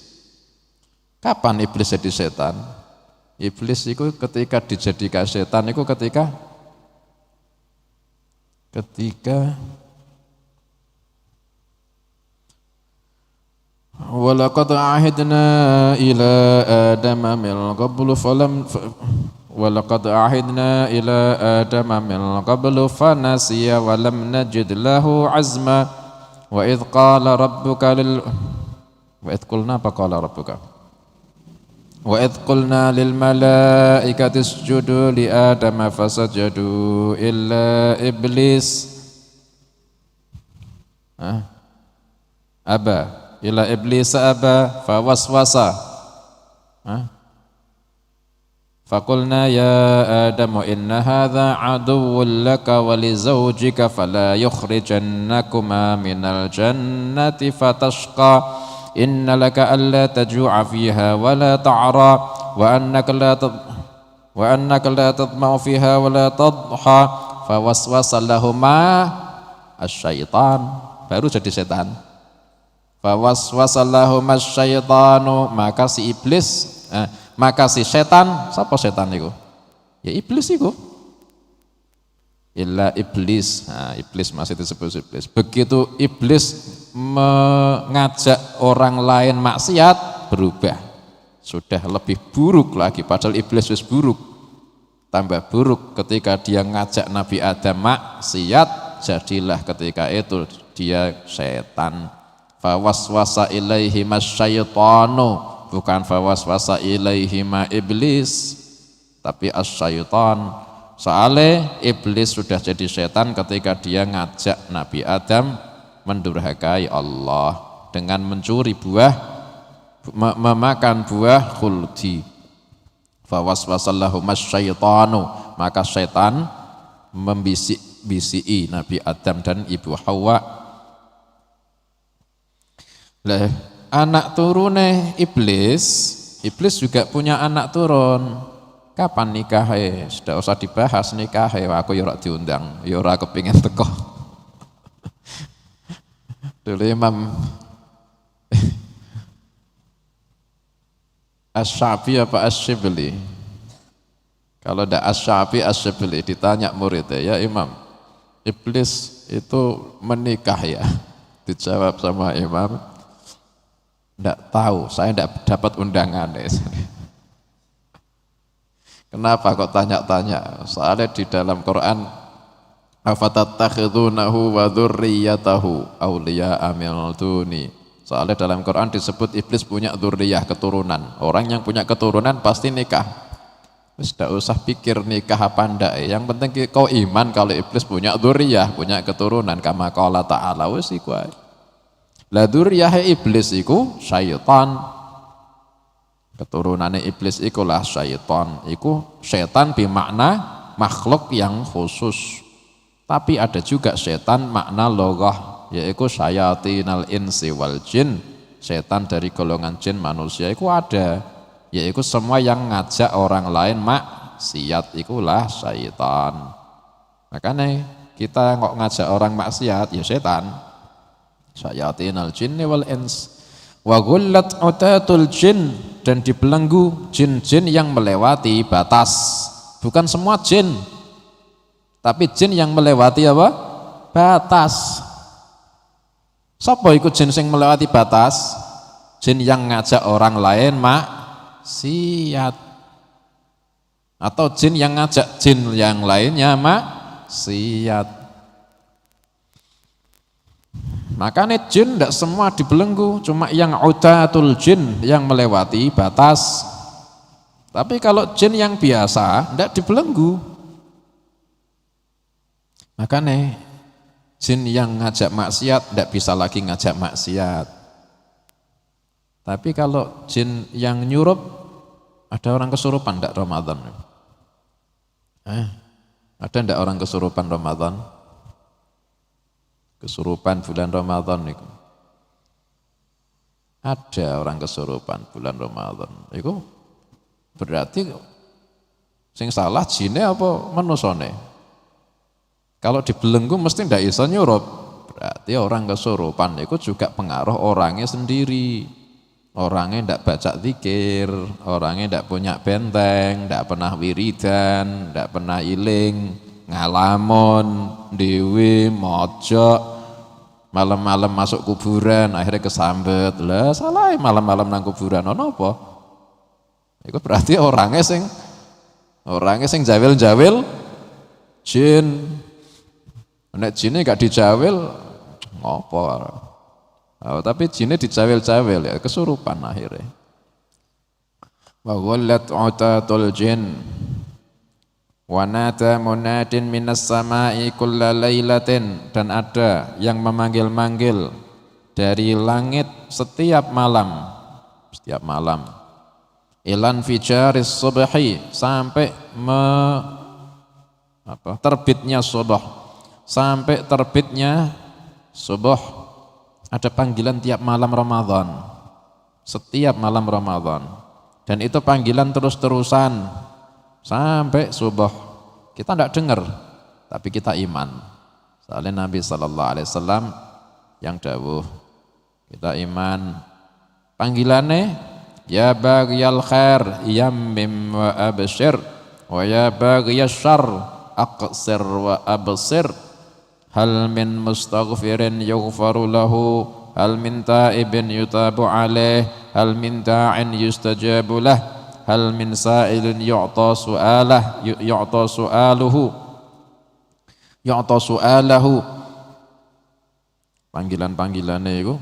[SPEAKER 1] Kapan iblis jadi setan? Iblis itu ketika dijadikan setan itu ketika walaqad ahidna ila adama min qablu falam walaqad ahidna ila adama min qablu fanasiya wa lam najid lahu azma wa idh qala rabbuka lil wa idh qulna apa qala rabbuka wa idh qulna lil malaikati isjudu li adama fasajadu illa iblis aba ila iblis aba fawaswasa. Faqulna ya Adam inna hadha aduwwun laka wa li zawjika fala yukhrijannakuma minal jannati fatashqa inna laka alla tajua fiha wa la ta'ra wa annaka la tadma'u fiha wa la tadha fawaswasa lahuma asyaitan, baru jadi setan. Fawaswasa lahuma asyaitanu, maka si iblis maka si setan, siapa setan itu? Ya iblis itu. Illa iblis, iblis masih disebut iblis. Begitu iblis mengajak orang lain maksiat, berubah. Sudah lebih buruk lagi, padahal iblis wis buruk. Tambah buruk ketika dia ngajak Nabi Adam maksiat, jadilah ketika itu dia setan. Fawaswasa ilaihi masyaitanu, bukan fawaswasa ilaihima iblis, tapi asyaitan. Soalnya iblis sudah jadi setan ketika dia ngajak Nabi Adam mendurhakai Allah dengan mencuri buah, memakan buah khuldi. Fawaswasallahu masyaitanu, maka setan membisik-bisiki Nabi Adam dan Ibu Hawa. Lah, anak turune iblis juga punya anak turun. Kapan nikahnya? Sudah usah dibahas nikahnya. Aku ya ora diundang, ya ora kepingin teko. Dulu Imam Asy-Syafi'i apa Asy-Syibli? Kalau ndak Asy-Syafi'i Asy-Syibli ditanya muridnya, ya Imam, iblis itu menikah ya? Dijawab sama Imam, ndak tahu, saya ndak dapat undangan. Kenapa kok tanya-tanya? Soalnya di dalam Quran afatattakhidunahu wa dzurriyyatahu awliya'a min duni. Soalnya dalam Quran disebut iblis punya dzurriyyah, keturunan. Orang yang punya keturunan pasti nikah. Wis ndak usah pikir nikah apa ndak. Yang penting kau iman kalau iblis punya dzurriyyah, punya keturunan, kama qala ta'ala, wis iku ae. La dzurriyyah iblis iku syaitan. Keturunannya iblis ikulah syaitan. Iku setan bermakna makhluk yang khusus. Tapi ada juga setan makna loghah, yaitu syayatinal insi wal jin. Setan dari golongan jin manusia itu ada, yaitu semua yang ngajak orang lain maksiat, ikulah syaitan. Makanya kita nggak ngajak orang maksiat, ya setan. Syayatinal jinni wal ins. Wa ghullat utatul jin, dan dibelenggu jin-jin yang melewati batas. Bukan semua jin, tapi jin yang melewati apa? Batas. Sapa iku jin sing melewati batas? Jin yang ngajak orang lain maksiat. Atau jin yang ngajak jin yang lainnya maksiat. Makanya jin tidak semua dibelenggu, cuma yang utatul jin yang melewati batas. Tapi kalau jin yang biasa tidak dibelenggu. Makanya jin yang ngajak maksiat tidak bisa lagi ngajak maksiat. Tapi kalau jin yang nyurup, ada orang kesurupan tidak Ramadan? Ada tidak orang kesurupan Ramadan? Kesurupan bulan Ramadan itu. Ada orang kesurupan bulan Ramadan. Itu berarti sing salah jine apa manusane? Kalau dibelenggu mesti ndak iso nyurup. Berarti orang kesurupan itu juga pengaruh orangnya sendiri. Orangnya ndak baca zikir, orangnya ndak punya benteng, ndak pernah wiridan, ndak pernah iling, ngalamun, dewi, mojok, malam-malam masuk kuburan, akhirnya kesambet. Lah salah malam-malam nang kuburan, ono apa? Itu berarti orangnya sing jawil-jawil jin. Nek jinnya gak dijawil, ngopo? Tapi jinnya dijawil-jawil, ya kesurupan akhirnya. Wa ghallat utatul jin. Wa nada munadin minas sama'i kulla lailatin, dan ada yang memanggil-manggil dari langit setiap malam ilan fijaris subhi sampai terbitnya subuh, sampai terbitnya subuh. Ada panggilan tiap malam Ramadan, setiap malam Ramadan, dan itu panggilan terus-terusan sampai subuh. Kita tidak dengar tapi kita iman. Soalnya Nabi SAW yang dawuh, kita iman panggilannya ya baghiyal khair yammim wa abshir wa ya baghiyasy syarr aqsir wa absir. Hal min mustaghfirin yughfaru lahu, hal min taibin yutabu alaih, hal min da'in yustajabu lah, hal min sa'ilin yu'ta su'alahu. Panggilan-panggilannya itu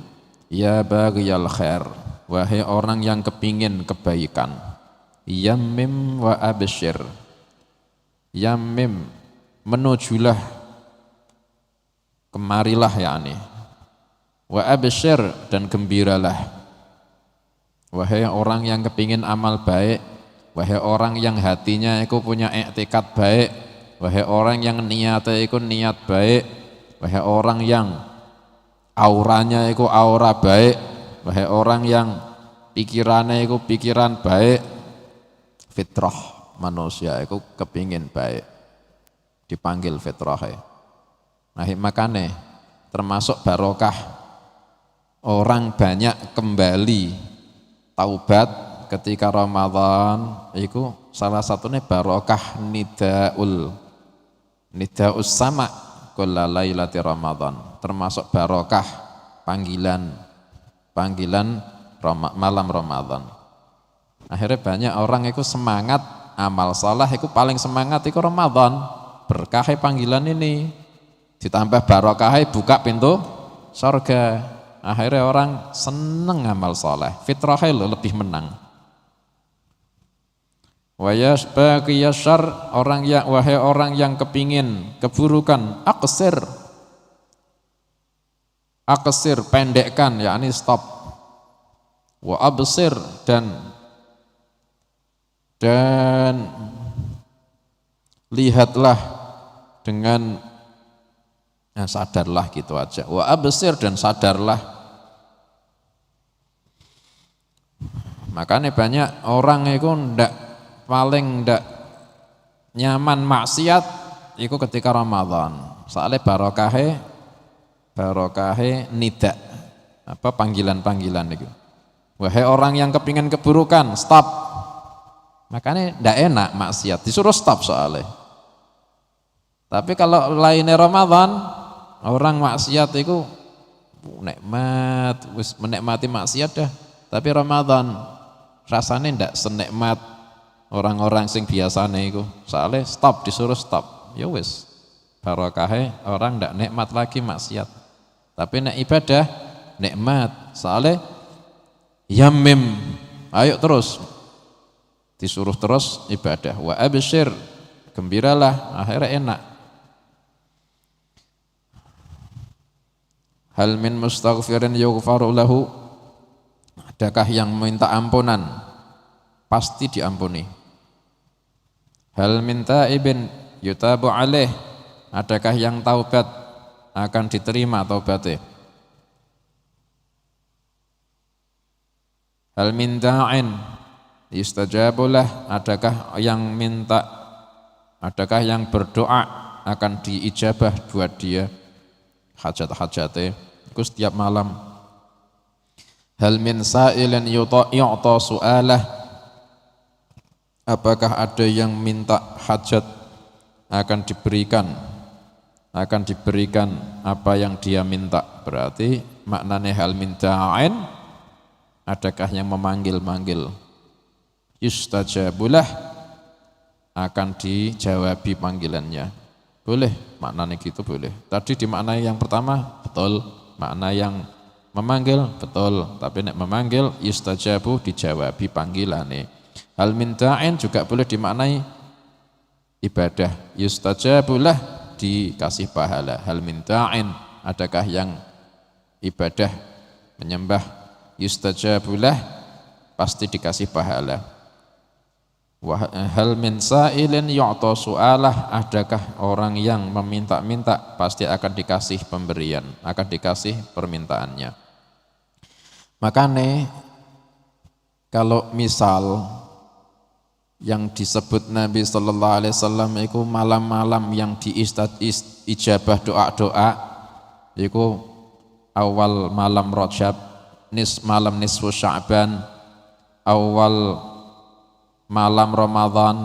[SPEAKER 1] ya baghiyal khair, wahai orang yang kepingin kebaikan, yammim wa abshir, yammim menujulah, kemarilah yakni, wa abshir dan gembiralah, wahai orang yang kepingin amal baik, wahai orang yang hatinya itu punya i'tikad baik, wahai orang yang niatnya itu niat baik, wahai orang yang auranya itu aura baik, wahai orang yang pikirannya itu pikiran baik. Fitrah manusia itu kepingin baik, dipanggil fitrah. Nah makanya termasuk barokah orang banyak kembali taubat ketika Ramadan, itu salah satunya barokah nidaus sama kulla lailati Ramadan, termasuk barokah panggilan malam Ramadan. Akhirnya banyak orang itu semangat amal saleh, itu paling semangat itu Ramadan, berkah panggilan ini, ditambah barokah buka pintu surga. Akhirnya orang seneng amal saleh, fitrahnya lebih menang. Wahai orang yang kepingin keburukan, aksir pendekkan, yakni stop. Wa absir dan lihatlah dengan sadarlah, gitu aja. Wa absir dan sadarlah. Makanya banyak orang itu paling ndak nyaman maksiat itu ketika Ramadan. Soalnya barokahe nida, panggilan-panggilan itu. Wahai orang yang kepingin keburukan, stop. Makanya ndak enak maksiat, disuruh stop soalnya. Tapi kalau lainnya Ramadan, orang maksiat itu menikmati maksiat dah. Tapi Ramadan rasanya ndak senikmat orang-orang sing biasane iku. Soalnya stop, disuruh stop. Ya wis. Barokahnya orang ndak nikmat lagi maksiat. Tapi nek ibadah nikmat. Soalnya yammim, ayo terus. Disuruh terus ibadah. Wa absyir, gembiralah, akhirnya enak. Hal min mustaghfirin yughfaru lahu, adakah yang minta ampunan? Pasti diampuni. Hal min taibin yutabu alaih, adakah yang taubat akan diterima taubatnya? Hal min da'in yustajabulah, adakah yang berdoa akan diijabah buat dia hajat-hajatnya itu setiap malam. Hal min sa'ilin yu'ta su'alah, apakah ada yang minta hajat akan diberikan apa yang dia minta. Berarti maknanya hal min da'in, adakah yang memanggil-manggil. Yustajabulah, akan dijawabi panggilannya. Boleh maknanya gitu, boleh. Tadi dimaknai yang pertama betul, makna yang memanggil betul, tapi nek memanggil yustajabu, dijawabi panggilannya. Hal min da'in juga boleh dimaknai ibadah, yustajabulah, dikasih pahala. Hal min da'in, adakah yang ibadah menyembah yustajabulah, pasti dikasih pahala. Wa hal min sa'ilin yu'ta su'alah, adakah orang yang meminta-minta, pasti akan dikasih pemberian, akan dikasih permintaannya. Makanya kalau misal yang disebut Nabi sallallahu alaihi wasallam itu malam-malam yang diijabah doa-doa, itu awal malam Rajab, malam nisfu Sya'ban, awal malam Ramadan,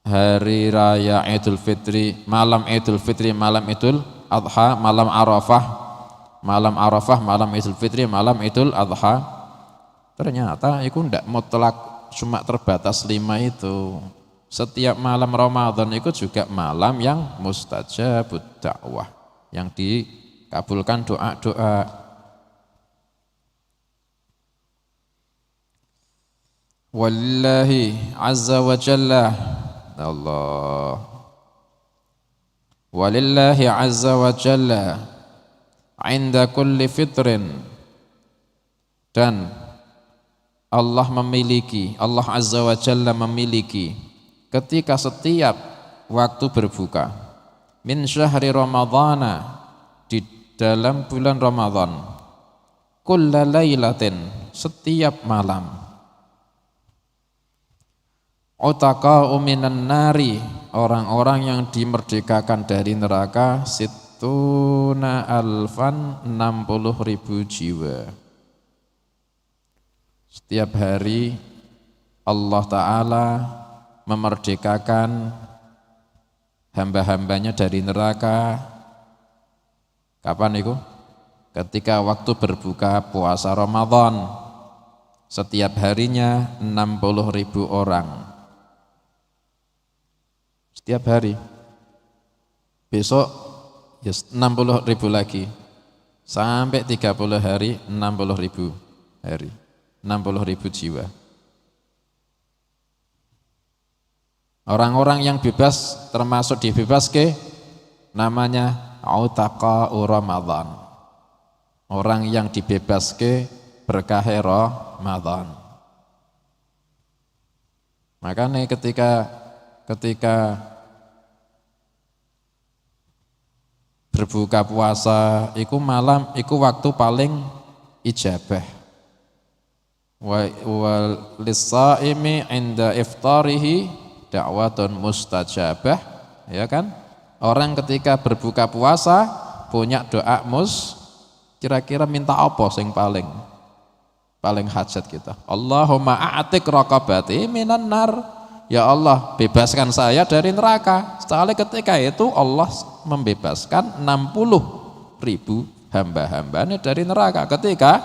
[SPEAKER 1] hari raya Idul Fitri, malam Idul Fitri, malam Idul Adha, malam Arafah, malam Idul Fitri, malam Idul Adha. Ternyata itu tidak mutlak cuma terbatas 5 itu. Setiap malam Ramadan itu juga malam yang mustajabud dakwah, yang dikabulkan doa-doa. Walillahi azza wa jalla Allah, walillahi azza wa jalla inda kulli fitrin, dan Allah memiliki, Allah azza wa jalla memiliki ketika setiap waktu berbuka, min syahri ramadhana, di dalam bulan Ramadan, kulla lailatin, setiap malam, utaqa'u minan nari, orang-orang yang dimerdekakan dari neraka, situna alfan, 60.000 jiwa. Setiap hari Allah Ta'ala memerdekakan hamba-hambanya dari neraka. Kapan itu? Ketika waktu berbuka puasa Ramadan, setiap harinya 60.000 orang. Setiap hari. Besok ya 60.000 lagi. Sampai 30 hari 60.000 hari. 60.000 jiwa. Orang-orang yang bebas termasuk dibebas ke namanya utaqa'u Ramadan. Orang yang dibebas ke berkah Ramadan. Makanya ketika berbuka puasa iku malam iku waktu paling ijabah. Wa lis-shaimi 'inda iftarihi da'watun mustajabah, ya kan? Orang ketika berbuka puasa punya doa kira-kira minta apa sing paling hajat kita? Allahumma a'tik raqabati minan nar. Ya Allah, bebaskan saya dari neraka. Sekali ketika itu Allah membebaskan 60.000 hamba-hambanya dari neraka ketika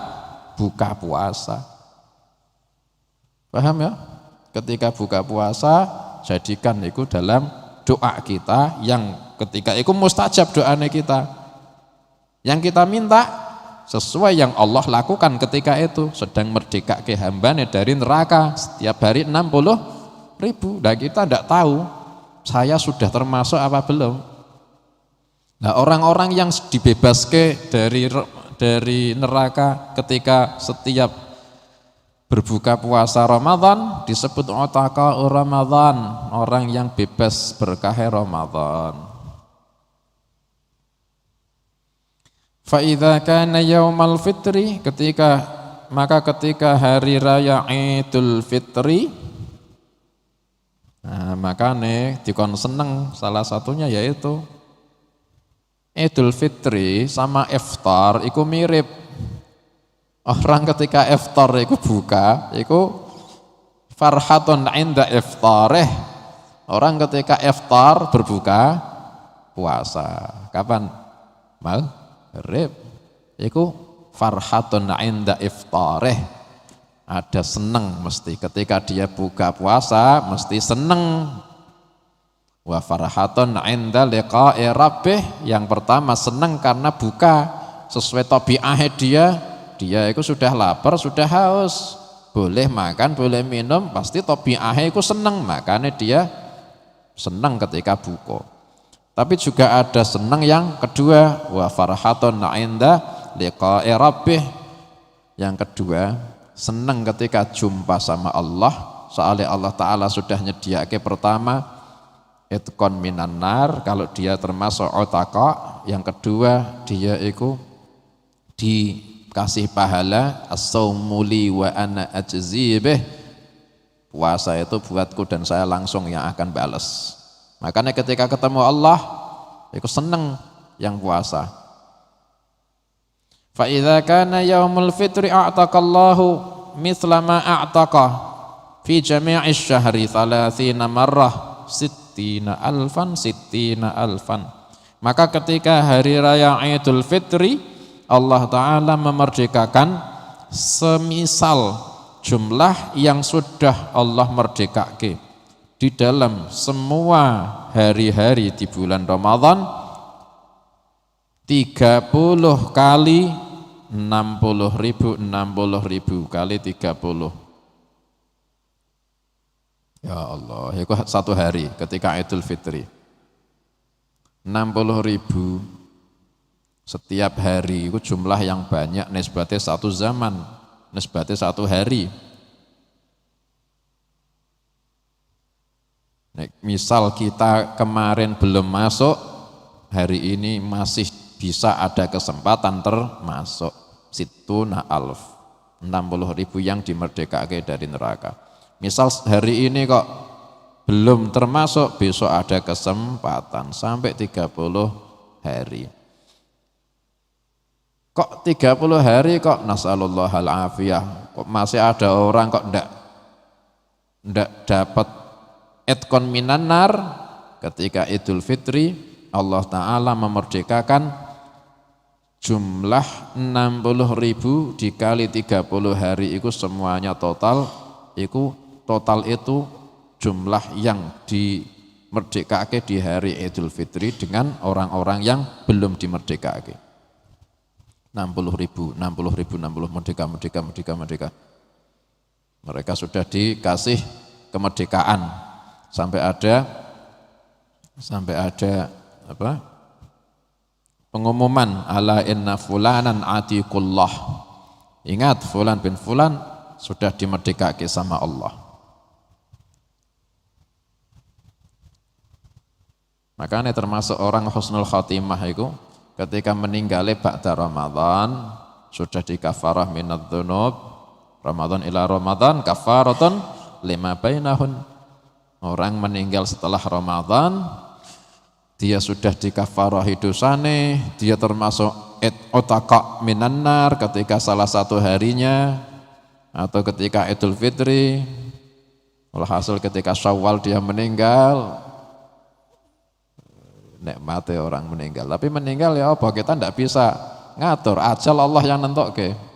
[SPEAKER 1] buka puasa. Paham ya? Ketika buka puasa, jadikan itu dalam doa kita yang ketika itu mustajab doanya kita. Yang kita minta sesuai yang Allah lakukan ketika itu, sedang merdeka ke hambanya dari neraka setiap hari 60.000. Nah kita tidak tahu saya sudah termasuk apa belum. Nah orang-orang yang dibebaskan dari neraka ketika setiap berbuka puasa Ramadan disebut utaqa'u Ramadan, orang yang bebas berkah Ramadan. Fa idza kana yaumal fitri, ketika hari raya Idul Fitri, nah, makanya dikon seneng, salah satunya yaitu Idul Fitri sama iftar itu mirip. Orang ketika iftar itu buka, itu farhatun 'inda iftarih. Orang ketika iftar berbuka puasa. Kapan? Maghrib. Itu farhatun 'inda iftarih. Ada seneng mesti ketika dia buka puasa mesti seneng. Wa farhatun 'inda liqa'i rabbih, yang pertama seneng karena buka sesuai tabiatnya dia itu sudah lapar, sudah haus, boleh makan, boleh minum, pasti tabiatnya itu seneng, makanya dia seneng ketika buka. Tapi juga ada seneng yang kedua, wa farhatun 'inda liqa'i rabbih. Yang kedua, senang ketika jumpa sama Allah, soalnya Allah Ta'ala sudah nyediake pertama itqon minan nar, kalau dia termasuk utaqa. Yang kedua, dia itu dikasih pahala as-saumu li wa ana ajzi bih, puasa itu buatku dan saya langsung yang akan balas. Makanya ketika ketemu Allah itu senang yang puasa. Fa idza kana yaumul fitri a'taqallahu mithla ma a'taqa fi jami'i syahri 30 marrah sittina alfan. Maka ketika hari raya Idul Fitri, Allah Ta'ala memerdekakan semisal jumlah yang sudah Allah merdekake di dalam semua hari-hari di bulan Ramadan 30 kali 60.000 kali 30. Ya Allah, itu satu hari ketika Idul Fitri. 60.000 setiap hari, itu jumlah yang banyak nisbatnya satu zaman, nisbatnya satu hari. Misal kita kemarin belum masuk, hari ini masih bisa ada kesempatan termasuk situna alf, 60.000 yang dimerdekakan dari neraka. Misal hari ini kok belum termasuk, besok ada kesempatan sampai 30 hari. Kok 30 hari kok nasallallahu al-afiyah, kok masih ada orang kok ndak dapat itqon minan nar. Ketika Idul Fitri Allah Ta'ala memerdekakan jumlah 60.000 dikali 30 hari itu semuanya total itu jumlah yang dimerdekake di hari Idul Fitri dengan orang-orang yang belum dimerdekake. 60.000 merdeka. Mereka sudah dikasih kemerdekaan sampai ada pengumuman ala inna fulanan atiqullah. Ingat, fulan bin fulan sudah dimerdekake sama Allah. Makanya termasuk orang husnul khatimah itu ketika meninggali ba'da Ramadan sudah dikafarah minadz dzunub. Ramadan ila Ramadan kafaratun lima bainahun. Orang meninggal setelah Ramadan, dia sudah dikafarahi dosane, dia termasuk utaqa minan nar ketika salah satu harinya, atau ketika Idul Fitri. Walhasil ketika Syawal dia meninggal, nikmati orang meninggal. Tapi meninggal ya apa, kita tidak bisa ngatur, ajal Allah yang nentokke.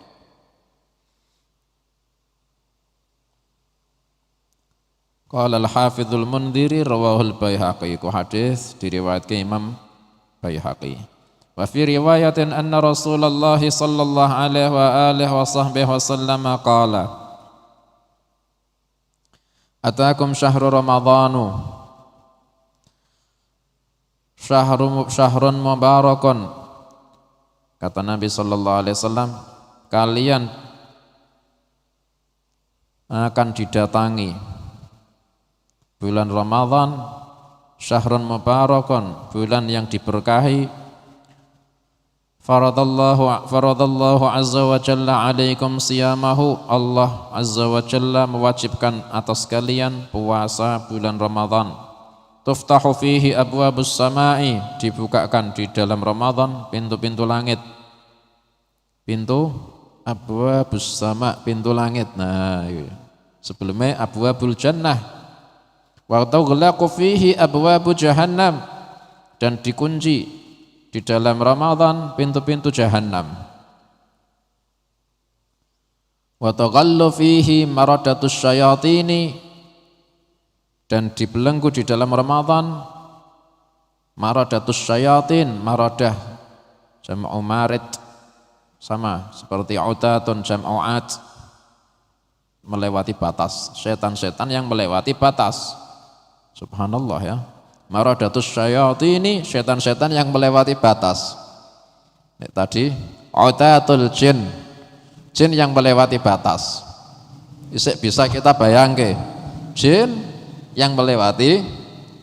[SPEAKER 1] Qala al-Hafidhul Mundhiri rawahul Baihaqi, ku hadis diriwayatkan Imam Baihaqi. Wa fi riwayatin anna Rasulullah sallallahu alaihi wa alihi wa sahbihi wasallam qala atakum syahru ramadhanu syahrun mubarakun. Kata Nabi sallallahu alaihi wasallam, kalian akan didatangi bulan Ramadan, syahrun mubarakun, bulan yang diberkahi. Faradallahu azza wa jalla alaikum siyamahu, Allah azza wa jalla mewajibkan atas kalian puasa bulan Ramadan. Tuftahu fihi abwabus samai, dibukakan di dalam Ramadan pintu-pintu langit. Pintu abwabus sama, pintu langit. Nah, sebelumnya abwabul jannah. Wa tughlaqu fihi abwabu jahannam, dan dikunci di dalam Ramadan pintu-pintu jahannam. Wa taghallu fihi maradatus syayatini, dan dibelenggu di dalam Ramadan maradatus syayatin. Maradah jam'u marid, sama seperti utatun jam'u at, melewati batas, setan-setan yang melewati batas. Subhanallah ya. Maradatus syayatini, setan-setan yang melewati batas. Tadi utatul jin, jin yang melewati batas. Isik bisa kita bayangke jin yang melewati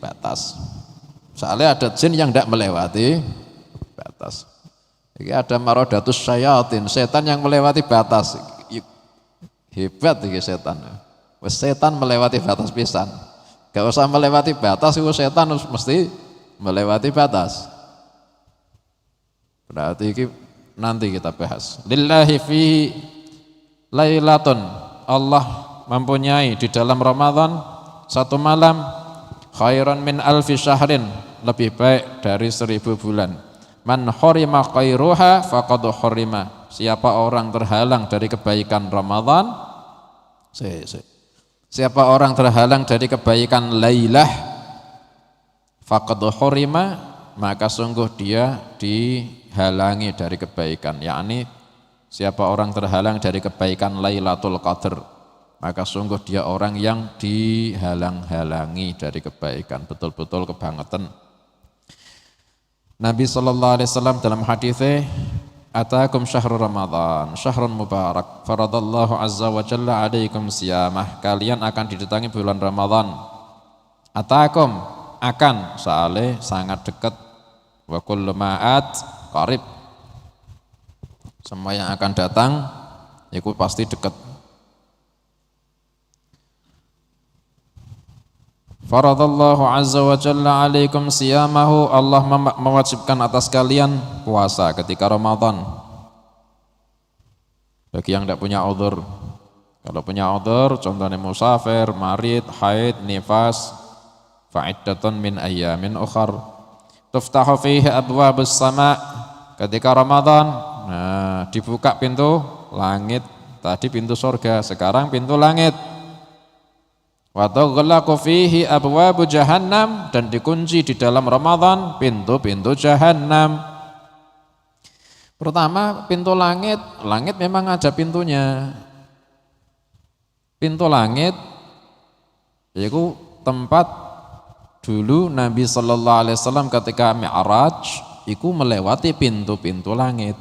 [SPEAKER 1] batas. Soalnya ada jin yang tidak melewati batas. Ini ada marodatus syayatin, setan yang melewati batas. Hebat ini setan. Setan melewati batas pisan. Gak usah melewati batas, itu setan mesti melewati batas. Berarti ini nanti kita bahas. Lillahi fi lailatun, Allah mempunyai di dalam Ramadan satu malam khairan min alfi syahrin, lebih baik dari 1000 bulan. Man hurima khairuha faqad hurima, siapa orang terhalang dari kebaikan Ramadan, siapa orang terhalang dari kebaikan Lailah, faqad hurima, maka sungguh dia dihalangi dari kebaikan. Yakni siapa orang terhalang dari kebaikan Lailatul Qadar, maka sungguh dia orang yang dihalang-halangi dari kebaikan, betul-betul kebangetan. Nabi sallallahu alaihi wasallam dalam hadisnya, atakum syahrul Ramadan, syahrun mubarak, faradallahu azza wa jalla alaikum siyamah, kalian akan didatangi bulan Ramadan. Atakum, akan, soalnya sangat dekat, wa kullu ma'at qarib, semua yang akan datang itu pasti dekat. Faradallahu azza wa jalla alaikum siyamahu, Allah mewajibkan atas kalian puasa ketika Ramadan. Bagi yang tidak punya udhur, kalau punya udhur contohnya musafir, marid, haid, nifas, fa'iddatun min ayyamin ukhar. Tuftahu fihi abwabus sama, ketika Ramadan, nah dibuka pintu langit, tadi pintu surga, sekarang pintu langit. Wa tughlaqu fihi abwabu jahannam, dan dikunci di dalam Ramadan pintu-pintu jahannam. Pertama pintu langit, langit memang ada pintunya. Pintu langit yaitu tempat dulu Nabi sallallahu alaihi wasallam ketika Mi'raj iku melewati pintu-pintu langit.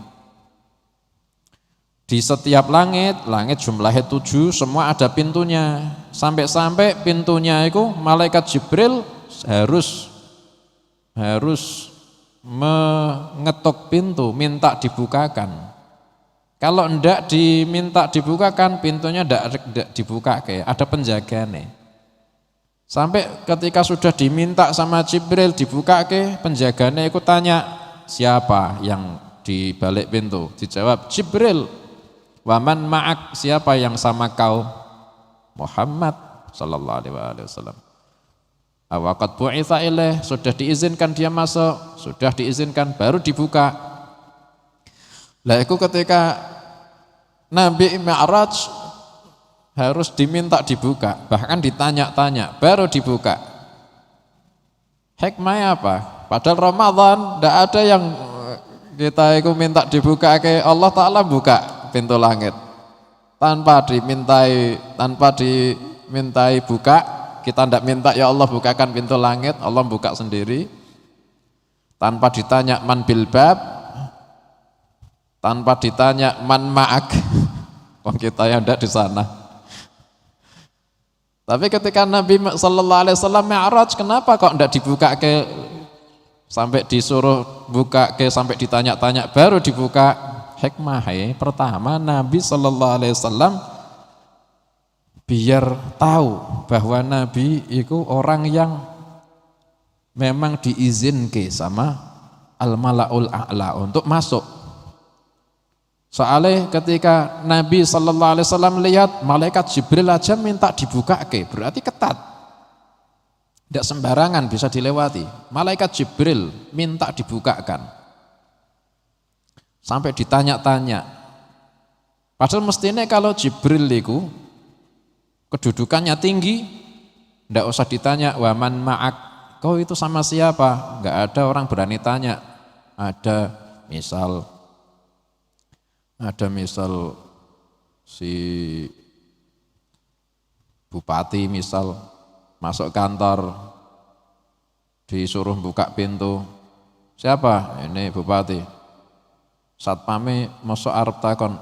[SPEAKER 1] Di setiap langit, langit jumlahnya 7, semua ada pintunya. Sampai-sampai pintunya itu malaikat Jibril harus mengetuk pintu, minta dibukakan. Kalau enggak diminta dibukakan, pintunya enggak dibuka, ada penjaganya. Sampai ketika sudah diminta sama Jibril dibuka, penjaganya itu tanya, siapa yang di balik pintu? Dijawab Jibril. Waman ma'ak, siapa yang sama kau? Muhammad sallallahu alaihi wasallam. Awaqad bu'itsa ilaih, sudah diizinkan dia masuk, sudah diizinkan, baru dibuka. Lah itu ketika Nabi Mi'raj harus diminta dibuka, bahkan ditanya-tanya, baru dibuka. Hikmahnya apa? Padahal Ramadan tidak ada yang kita itu minta dibuka, Allah Ta'ala buka pintu langit tanpa dimintai buka. Kita tidak minta ya Allah bukakan pintu langit, Allah buka sendiri tanpa ditanya man bil bab, tanpa ditanya man ma'ak. Kita yang tidak di sana. Tapi ketika Nabi sallallahu alaihi wasallam Mi'raj, kenapa kok tidak dibuka sampai disuruh buka sampai ditanya-tanya baru dibuka? Hikmahnya pertama, Nabi sallallahu alaihi wasallam biar tahu bahwa Nabi itu orang yang memang diizinkan sama al-mala'ul a'la untuk masuk. Soalnya ketika Nabi sallallahu alaihi wasallam lihat malaikat Jibril aja minta dibuka, berarti ketat. Tidak sembarangan bisa dilewati. Malaikat Jibril minta dibukakan. Sampai ditanya-tanya. Padahal mestinya kalau Jibril itu kedudukannya tinggi, tidak usah ditanya waman ma'ak, kau itu sama siapa? Enggak ada orang berani tanya. Ada misal si bupati misal masuk kantor disuruh buka pintu. Siapa? Ini bupati. Satpame mosok arep takon,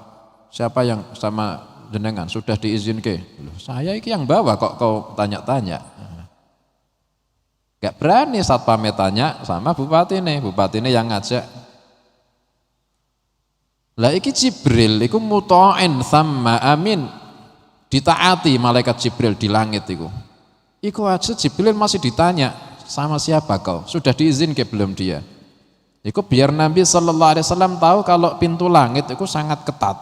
[SPEAKER 1] siapa yang sama jenengan sudah diizinkan? Saya iki yang bawa kok kau tanya-tanya. Gak berani satpame tanya sama bupati ini yang ngajak. Lah iki Jibril iku muta'in thamma amin. Ditaati malaikat Jibril di langit iku. Iku aja Jibril masih ditanya, sama siapa kau? Sudah diizinkan belum dia? Iku biar Nabi sallallahu alaihi wasallam tahu kalau pintu langit itu sangat ketat.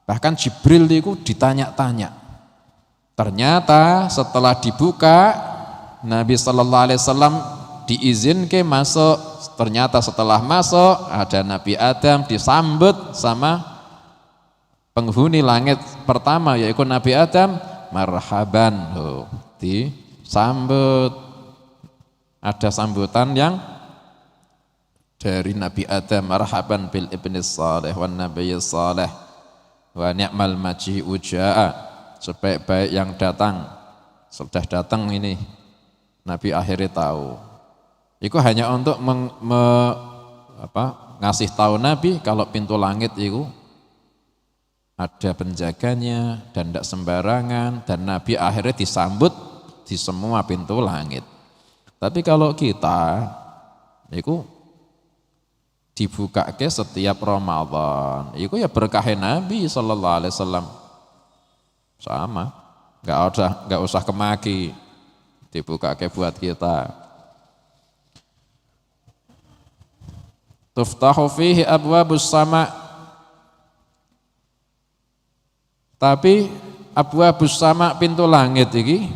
[SPEAKER 1] Bahkan Jibril itu ditanya-tanya. Ternyata setelah dibuka, Nabi sallallahu alaihi wasallam diizinkan masuk. Ternyata setelah masuk ada Nabi Adam disambut sama penghuni langit pertama yaitu Nabi Adam, marhaban. Disambut. Ada sambutan yang dari Nabi Adam, marhaban bil ibni salih wan nabiyyi salih wa ni'mal maji'u ja'a, sebaik-baik yang datang sudah datang ini. Nabi akhirnya tahu. Itu hanya untuk ngasih tahu Nabi kalau pintu langit itu ada penjaganya dan tidak sembarangan, dan Nabi akhirnya disambut di semua pintu langit. Tapi kalau kita itu dibuka ke setiap Ramadan, itu ya berkahin Nabi sallallahu alaihi wasallam. Sama, enggak usah kemaki, dibuka ke buat kita. Tuftahu fihi abwabus sama. Tapi abwabus sama pintu langit iki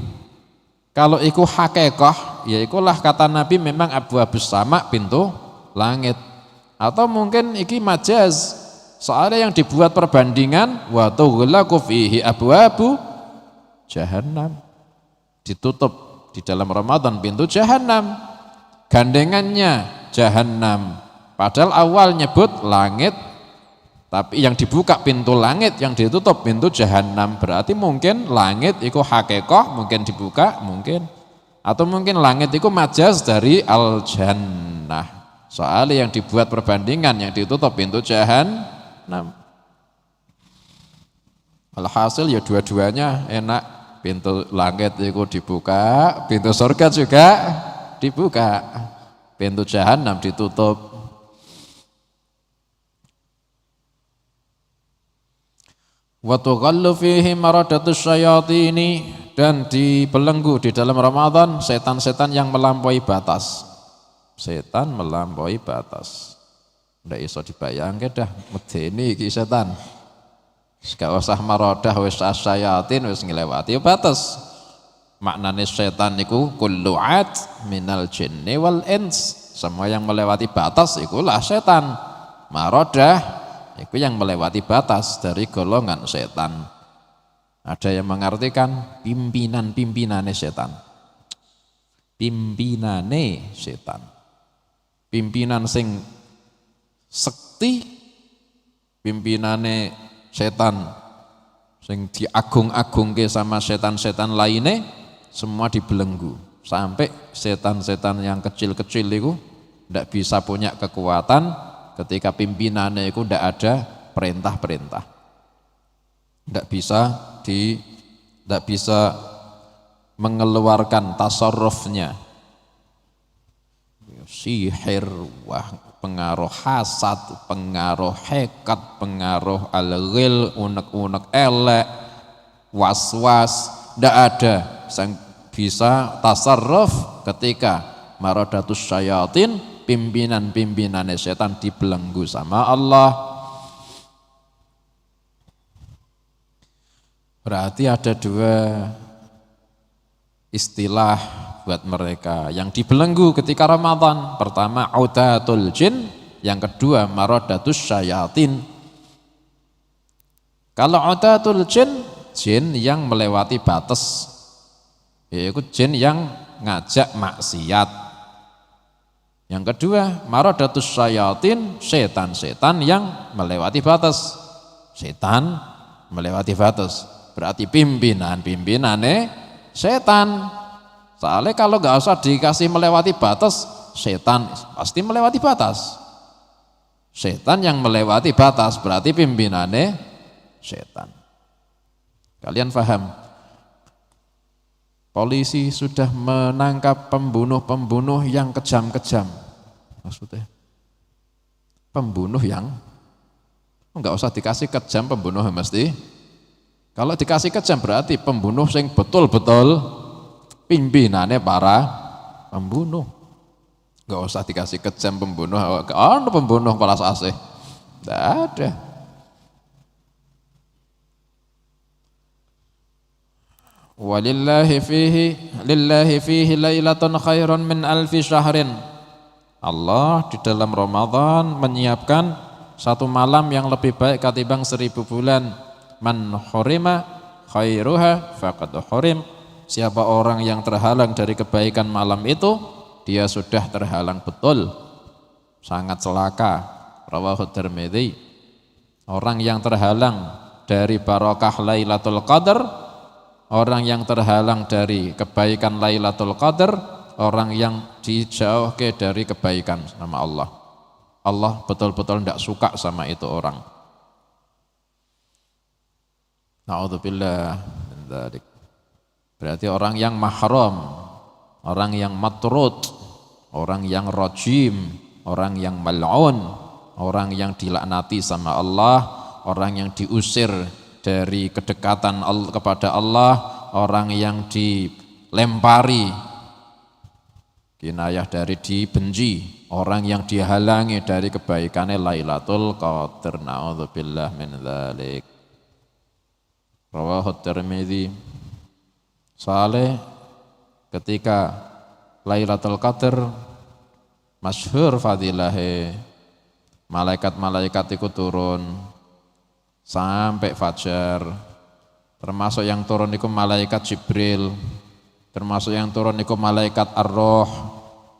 [SPEAKER 1] kalau iku hakikah, ya ikulah kata Nabi memang abwabus sama pintu langit. Atau mungkin iki majaz, soalnya yang dibuat perbandingan wa tughlaqu fihi abwabu jahannam, ditutup di dalam Ramadan pintu jahannam, gandengannya jahannam. Padahal awal nyebut langit, tapi yang dibuka pintu langit, yang ditutup pintu jahannam. Berarti mungkin langit itu hakikah, mungkin dibuka, mungkin. Atau mungkin langit itu majaz dari al-jannah. Soalnya yang dibuat perbandingan, yang ditutup pintu jahannam. Alhasil ya dua-duanya enak. Pintu langit itu dibuka, pintu surga juga dibuka. Pintu jahannam ditutup. Wa tughallu fihi maradatus syayatini, dan dibelenggu di dalam Ramadan setan-setan yang melampaui batas. Setan melampaui batas. Ndak iso dibayangke dah medeni iki setan. Gak usah maradah wis asyayatin wis nglewati batas. Maknane setan niku kullu ad minal jinni wal ins. Semua yang melewati batas ikulah setan. Maradah itu yang melewati batas dari golongan setan. Ada yang mengartikan pimpinan-pimpinane setan. Pimpinane setan. Pimpinan sing sekti, pimpinane setan sing diagung-agungke sama setan-setan lainnya, semua dibelenggu. Sampai setan-setan yang kecil-kecil itu tidak bisa punya kekuatan ketika pimpinannya itu tidak ada perintah-perintah, tidak bisa mengeluarkan tasarrufnya. Sihir, pengaruh hasad, pengaruh hekat, pengaruh al-ghil, unek-unek elek, was-was, tidak ada yang bisa tasarruf ketika maradatus syayatin, pimpinan-pimpinan setan dibelenggu sama Allah. Berarti ada dua istilah buat mereka yang dibelenggu ketika Ramadan. Pertama udatul jin, yang kedua maradatus syayatin. Kalau udatul jin, jin yang melewati batas, yaitu jin yang ngajak maksiat. Yang kedua maradatus syayatin, setan-setan yang melewati batas. Setan melewati batas berarti pimpinan-pimpinane setan. Soalnya kalau nggak usah dikasih melewati batas, setan pasti melewati batas. Setan yang melewati batas berarti pimpinannya setan. Kalian paham? Polisi sudah menangkap pembunuh-pembunuh yang kejam-kejam. Maksudnya pembunuh yang enggak usah dikasih kejam, pembunuh mesti. Kalau dikasih kejam berarti pembunuh sing betul-betul pimpinannya para pembunuh. Enggak usah dikasih kejam pembunuh, pembunuh kelas AC. Enggak ada. Lillahi fihi lailatun khairun min alfi syahrin. Allah di dalam Ramadan menyiapkan satu malam yang lebih baik ketimbang 1000 bulan. Man hurima khairuha faqad hurim. Siapa orang yang terhalang dari kebaikan malam itu, dia sudah terhalang betul. Sangat celaka. Rawahu Tirmidzi. Orang yang terhalang dari barokah Lailatul Qadar, orang yang terhalang dari kebaikan Lailatul Qadar, orang yang dijauhkan dari kebaikan sama Allah. Allah betul-betul tidak suka sama itu orang. Na'udzubillah min dzalik. Berarti orang yang mahram, orang yang matrud, orang yang rajim, orang yang mal'un, orang yang dilaknati sama Allah, orang yang diusir dari kedekatan kepada Allah, orang yang dilempari, kinayah dari dibenci, orang yang dihalangi dari kebaikannya Lailatul Qadar. Na'udzubillah min dzalik. Rawahu Tirmidzi. Saleh ketika Lailatul Qadar masyhur fadilahe, malaikat-malaikat itu turun sampai fajar. Termasuk yang turun itu malaikat Jibril, termasuk yang turun itu malaikat Ar-Ruh.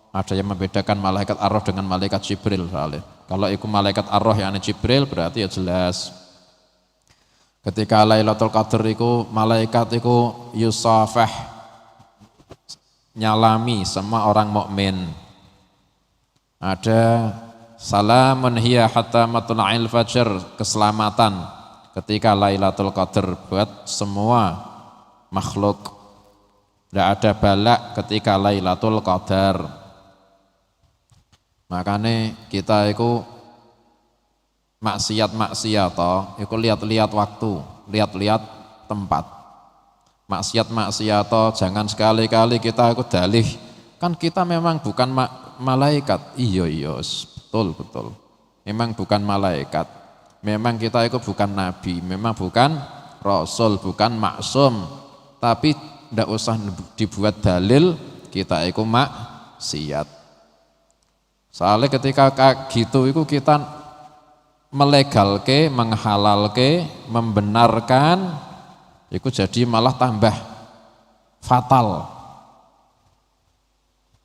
[SPEAKER 1] Ada yang membedakan malaikat Ar-Ruh dengan malaikat Jibril. Kalau itu malaikat Ar-Ruh yang Jibril berarti ya jelas. Ketika Lailatul Qadar itu malaikat itu yusafah, nyalami semua orang mukmin. Ada salamun hiya hatta matla'il fajr, keselamatan ketika Lailatul Qadar buat semua makhluk. Tidak ada balak ketika Lailatul Qadar. Makanya kita itu maksiat itu lihat-lihat waktu, lihat-lihat tempat. Maksiat jangan sekali-kali kita ikut dalih. Kan kita memang bukan malaikat. Iya, betul. Memang bukan malaikat. Memang kita itu bukan nabi, memang bukan rasul, bukan maksum. Tapi tidak usah dibuat dalil kita itu maksiat. Soalnya ketika gitu itu kita melegalke, menghalalke, membenarkan, itu jadi malah tambah fatal.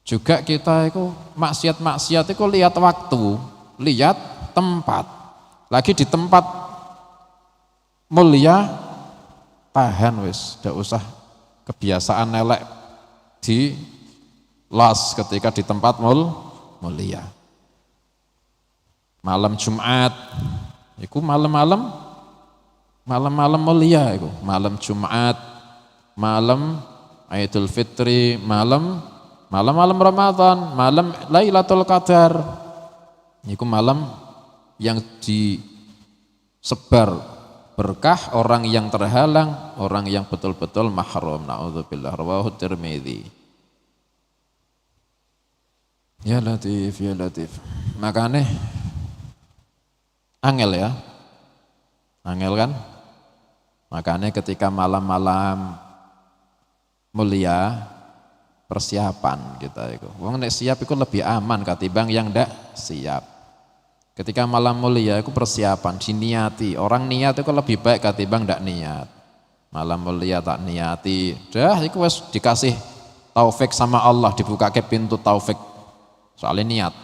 [SPEAKER 1] Juga kita itu maksiat itu lihat waktu, lihat tempat. Lagi di tempat mulia, tahan wis, tidak usah kebiasaan elek di las ketika di tempat mulia. Malam Jumat, itu malam-malam mulia, itu malam Jumat, malam Idul Fitri, malam Ramadan, malam Lailatul Qadar. Itu malam yang disebar berkah orang yang terhalang, orang yang betul-betul mahrum. Na'udzubillah. Rawahu Tirmidzi. Ya Latif. Makanya angel ya, angel kan. Makanya ketika malam-malam mulia persiapan kita itu. Wong nek siap itu lebih aman ketimbang yang ndak siap. Ketika malam mulia itu persiapan, diniati. Orang niat itu lebih baik ketimbang ndak niat. Malam mulia tak niati, dah itu wis dikasih taufik sama Allah, dibuka ke pintu taufik. Soalnya niat.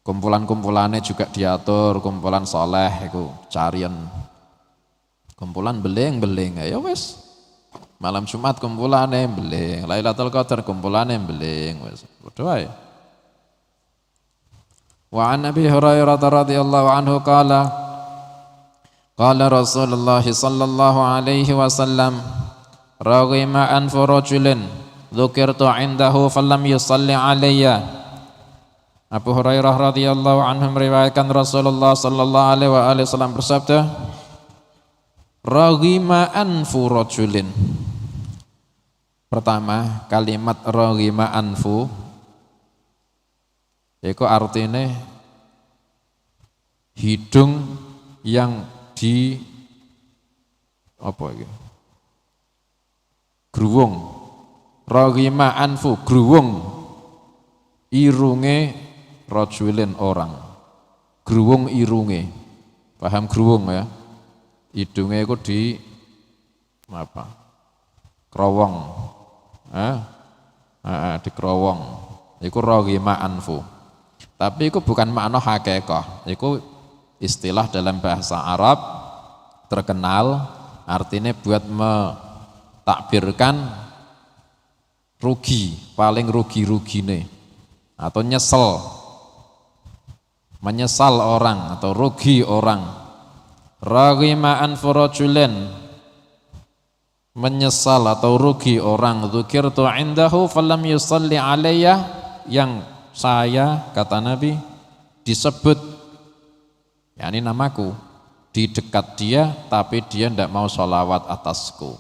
[SPEAKER 1] Kumpulan-kumpulannya juga diatur, kumpulan soleh itu carian. Kumpulan beling-beling, ya wis. Malam Jumat kumpulannya beling, Lailatul Qadar kumpulannya beling, wis. Padha wae. Wa an Abi Hurairah radhiyallahu anhu qala Rasulullah sallallahu alaihi wasallam raghima anfu rajulin dzukirtu indahu falam yusalli alayya. Abu Hurairah radhiyallahu anhu meriwayatkan Rasulullah sallallahu alaihi wasallam bersabda, raghima anfu rajulin. Pertama, kalimat raghima anfu iku artinya hidung yang di apa iki? Gruwung. Raghima anfu, gruwung irunge rajulin orang. Gruwung irunge. Paham gruwung ya? Hidunge iku di apa? Krowong. Di krowong. Iku raghima anfu. Tapi itu bukan makna hakikah, itu istilah dalam bahasa Arab terkenal, artinya buat mentakbirkan rugi, paling rugi-rugine, atau menyesal orang atau rugi orang. Raghima anfu rajulin, menyesal atau rugi orang. Dzukirtu indahu falam yusalli alayya, yang saya, kata Nabi, disebut, yakni namaku, di dekat dia, tapi dia tidak mau sholawat atasku.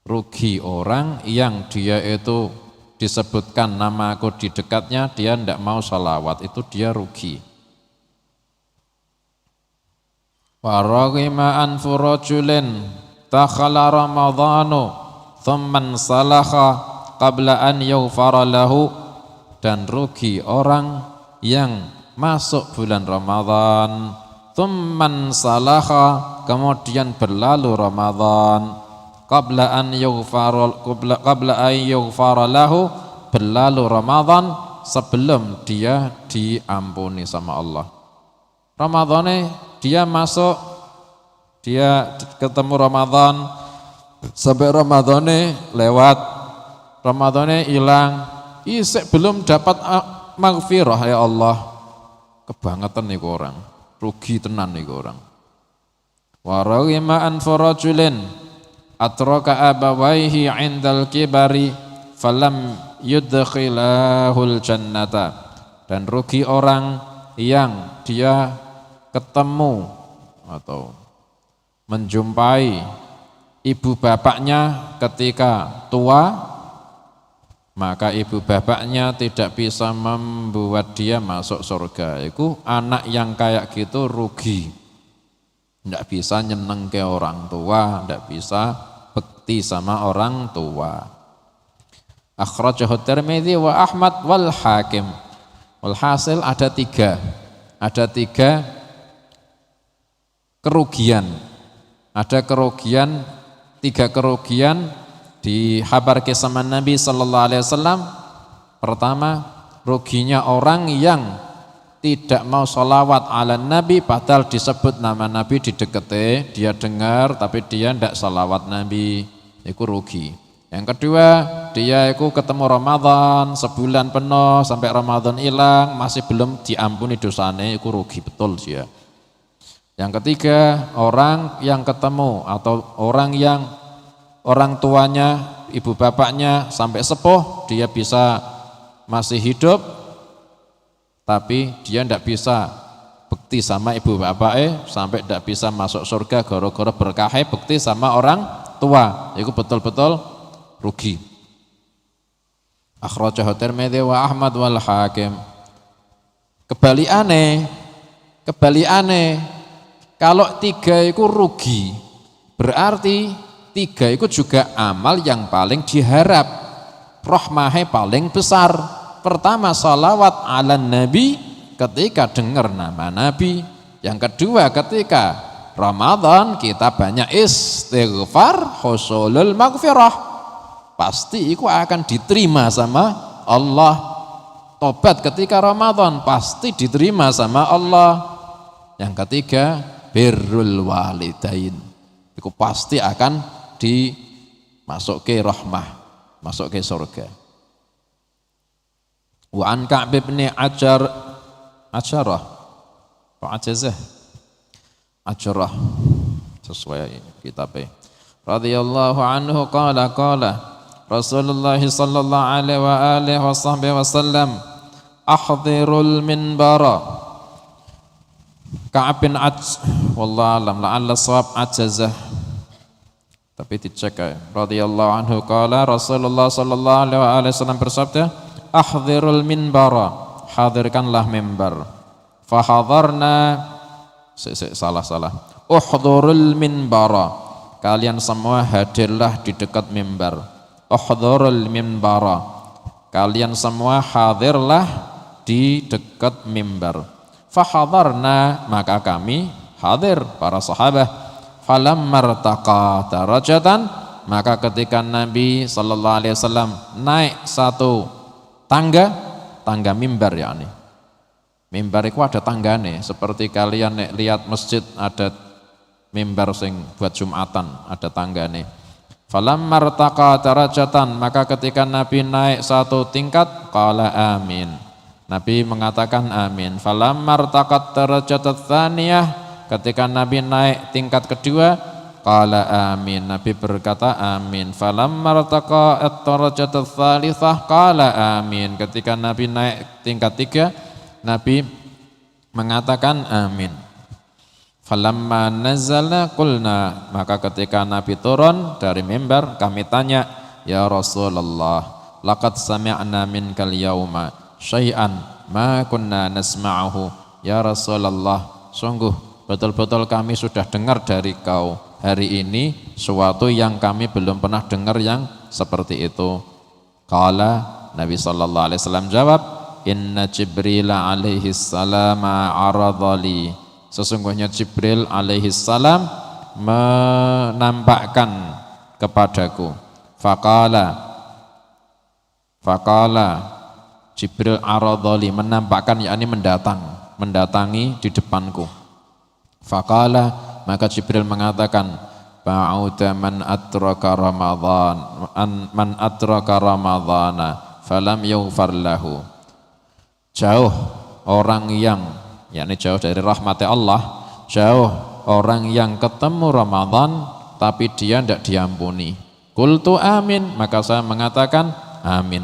[SPEAKER 1] Rugi orang yang dia itu disebutkan namaku di dekatnya, dia tidak mau sholawat, itu dia rugi. Wa raghima anfu rajulin takhala ramadhanu thumman salaha qabla an yughfara lahu, dan rugi orang yang masuk bulan Ramadan thumman salaha, kemudian berlalu Ramadan, qabla an yughfara lahu, berlalu Ramadan sebelum dia diampuni sama Allah. Ramadannya dia masuk, dia ketemu Ramadan, sampai Ramadannya lewat, Ramadannya hilang, isek belum dapat maghfirah, ya Allah, kebangetan nih orang, rugi tenan nih orang. Wa raghima anfu rajulin atraka abawaihi indal kibari falam yudkhilahul jannata, dan rugi orang yang dia ketemu atau menjumpai ibu bapaknya ketika tua, maka ibu bapaknya tidak bisa membuat dia masuk surga. Itu anak yang kayak gitu rugi, tidak bisa nyeneng ke orang tua, tidak bisa bekti sama orang tua. Akhrajahu Tirmidzi wa Ahmad wal Hakim. Walhasil ada tiga kerugian. Ada kerugian, tiga kerugian di kabar kisah Nabi sallallahu alaihi wasallam. Pertama, ruginya orang yang tidak mau sholawat ala Nabi, padahal disebut nama Nabi di dekatnya, dia dengar tapi dia tidak sholawat Nabi, itu rugi. Yang kedua, dia itu ketemu Ramadan sebulan penuh sampai Ramadan hilang masih belum diampuni dosanya, itu rugi betul dia. Yang ketiga, orang yang ketemu atau orang yang orang tuanya, ibu bapaknya sampai sepuh, dia bisa masih hidup, tapi dia tidak bisa bekti sama ibu bapaknya, sampai tidak bisa masuk surga gara-gara berkahnya bekti sama orang tua, itu betul-betul rugi. Akhrajahu Tirmidzi wa Ahmad wal Hakim. Kebaliane, kalau tiga itu rugi, berarti tiga itu juga amal yang paling diharap, rahmahnya paling besar. Pertama, salawat ala Nabi ketika dengar nama Nabi. Yang kedua, ketika Ramadan kita banyak istighfar, husulul maghfirah, pasti itu akan diterima sama Allah. Tobat ketika Ramadan pasti diterima sama Allah. Yang ketiga, birrul walidain, itu pasti akan dimasuk ke rahmah, masuk ke surga. Wa an Ka'b bin Ajjar Ajarah, Pak Ajazah, Ajarah sesuai kitabnya. Radhiyallahu anhu qala Rasulullah sallallahu alaihi wa alihi wasallam ahdhirul minbara. Ka'ab bin wallahu alam la'alla shawab Ajazah, tapi dicek ya. Radhiyallahu anhu qala Rasulullah sallallahu alaihi wasallam bersabda, ahdhirul minbara, hadirkanlah mimbar. Fahadarna, salah. Uhdhurul minbara, kalian semua hadirlah di dekat mimbar. Uhdhurul minbara, kalian semua hadirlah di dekat mimbar. Fahadarna, maka kami hadir para sahabat. Falammartaqa darajatan, maka ketika Nabi sallallahu alaihi wasallam naik satu tangga mimbar, yakni mimbar itu ada tanggane, seperti kalian lihat masjid ada mimbar sing buat Jumatan, ada tanggane. Falammartaqa darajatan, maka ketika Nabi naik satu tingkat, qala amin, Nabi mengatakan amin. Falammartaqat darajatat tsaniyah, ketika Nabi naik tingkat kedua, qala amin, Nabi berkata amin. Falammartaqat darajatat tsalitsah, qala amin, ketika Nabi naik tingkat tiga, Nabi mengatakan amin. Falamma nazalna qulna, maka ketika Nabi turun dari mimbar, kami tanya, ya Rasulullah, laqad sami'na minkal yauma syai'an ma kunna nasma'uhu. Ya Rasulullah, sungguh betul-betul kami sudah dengar dari kau hari ini suatu yang kami belum pernah dengar yang seperti itu. Qala, Nabi sallallahu alaihi wasallam jawab, inna Jibril alaihi salam aradhali, sesungguhnya Jibril alaihi salam menampakkan kepadaku. Faqala Jibril aradhali, menampakkan yakni mendatangi di depanku. Faqala, maka Jibril mengatakan, ba'uda man adraka ramadhana falam yughfar lahu. Jauh orang yang, yakni jauh dari rahmat Allah, jauh orang yang ketemu Ramadan tapi dia tidak diampuni. Qultu amin, maka saya mengatakan amin.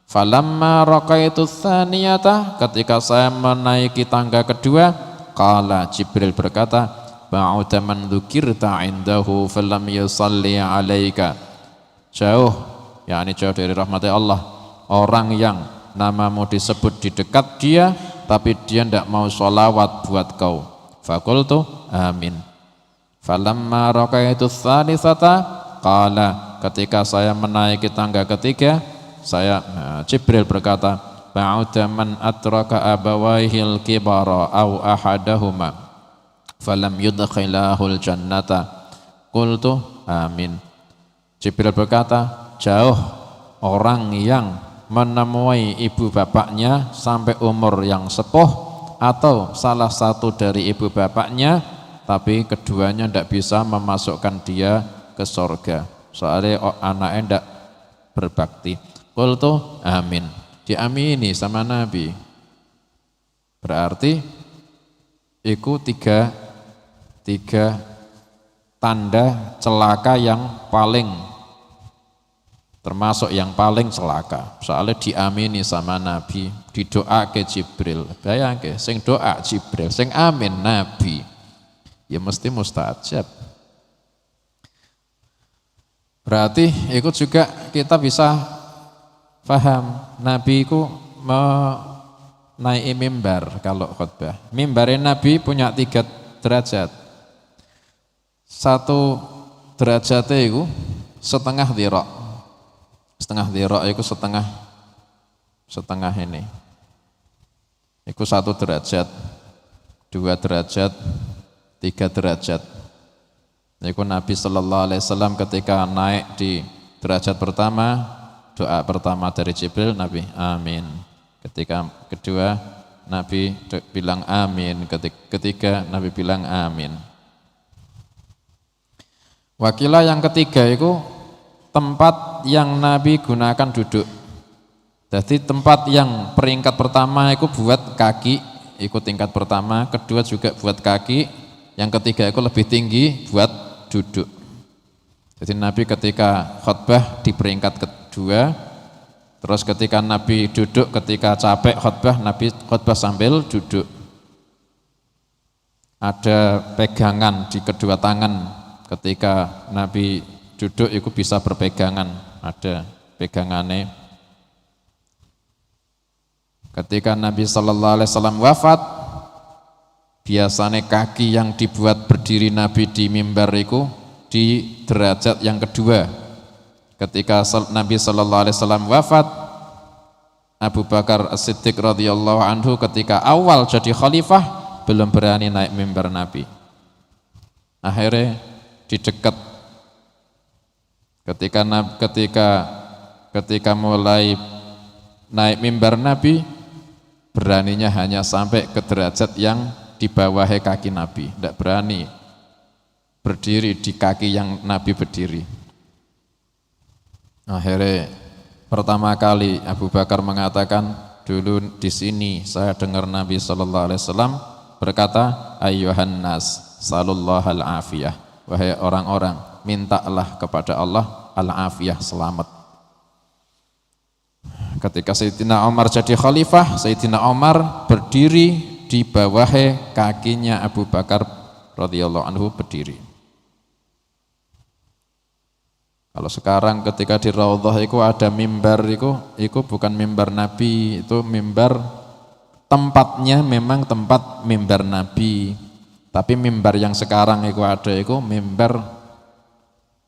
[SPEAKER 1] Falamma raqaitu tsaniyata, ketika saya menaiki tangga kedua, qala, Jibril berkata, ba'uda man dzukirta indahu falam yusalli alaika. Jauh, yakni jauh dari rahmat Allah, orang yang namamu disebut di dekat dia tapi dia tidak mau sholawat buat kau. Faqultu amin. Falamma raqaitu tsalitsata, qala, ketika saya menaiki tangga ketiga, Jibril berkata, ba'uda man atraka abawaihil kibara au ahadahuma falam yudkhilahul jannata. Qultu amin. Jibril berkata, jauh orang yang menemui ibu bapaknya sampai umur yang sepuh atau salah satu dari ibu bapaknya tapi keduanya tidak bisa memasukkan dia ke surga soalnya anaknya tidak berbakti. Qultu amin, diamini sama Nabi. Berarti itu tiga tanda celaka yang paling, termasuk yang paling celaka. Soalnya diamini sama Nabi, didoa ke Jibril. Bayangke, sing doa Jibril, sing amin Nabi. Ya mesti mustajab. Berarti ikut juga kita bisa paham, Nabi itu menaiki mimbar kalau khutbah. Mimbarin Nabi punya 3 derajat. 1 derajatnya itu setengah dhira'. Setengah dhira' itu setengah ini. Itu 1 derajat, 2 derajat, 3 derajat. Itu Nabi sallallahu alaihi wasallam ketika naik di derajat pertama, doa pertama dari Jibril, Nabi amin. Ketika kedua Nabi bilang amin, ketiga Nabi bilang amin. Wakilah yang ketiga itu tempat yang Nabi gunakan duduk. Jadi tempat yang peringkat pertama itu buat kaki ikut tingkat pertama, kedua juga buat kaki, yang ketiga itu lebih tinggi buat duduk. Jadi Nabi ketika khutbah di peringkat kedua, terus ketika Nabi duduk, ketika capek khutbah, Nabi khutbah sambil duduk. Ada pegangan di kedua tangan, ketika Nabi duduk itu bisa berpegangan, ada pegangannya. Ketika Nabi Sallallahu Alaihi Wasallam wafat, biasanya kaki yang dibuat berdiri Nabi di mimbar itu di derajat yang kedua. Ketika Nabi Sallallahu Alaihi Wasallam wafat, Abu Bakar As-Siddiq radhiyallahu anhu ketika awal jadi khalifah belum berani naik mimbar Nabi. Akhirnya didekat. Ketika mulai naik mimbar Nabi, beraninya hanya sampai ke derajat yang di bawah kaki Nabi, tidak berani berdiri di kaki yang Nabi berdiri. Akhirnya pertama kali Abu Bakar mengatakan, dulu di sini saya dengar Nabi Sallallahu Alaihi Wasallam berkata, ayyuhan nas salullahal afiyah, wahai orang-orang, mintalah kepada Allah al-afiyah, selamat. Ketika Sayyidina Umar jadi khalifah, Sayyidina Umar berdiri di bawah kakinya Abu Bakar radhiyallahu anhu berdiri. Kalau sekarang ketika di Raudhah itu ada mimbar, itu bukan mimbar Nabi, itu mimbar, tempatnya memang tempat mimbar Nabi. Tapi mimbar yang sekarang itu ada, itu mimbar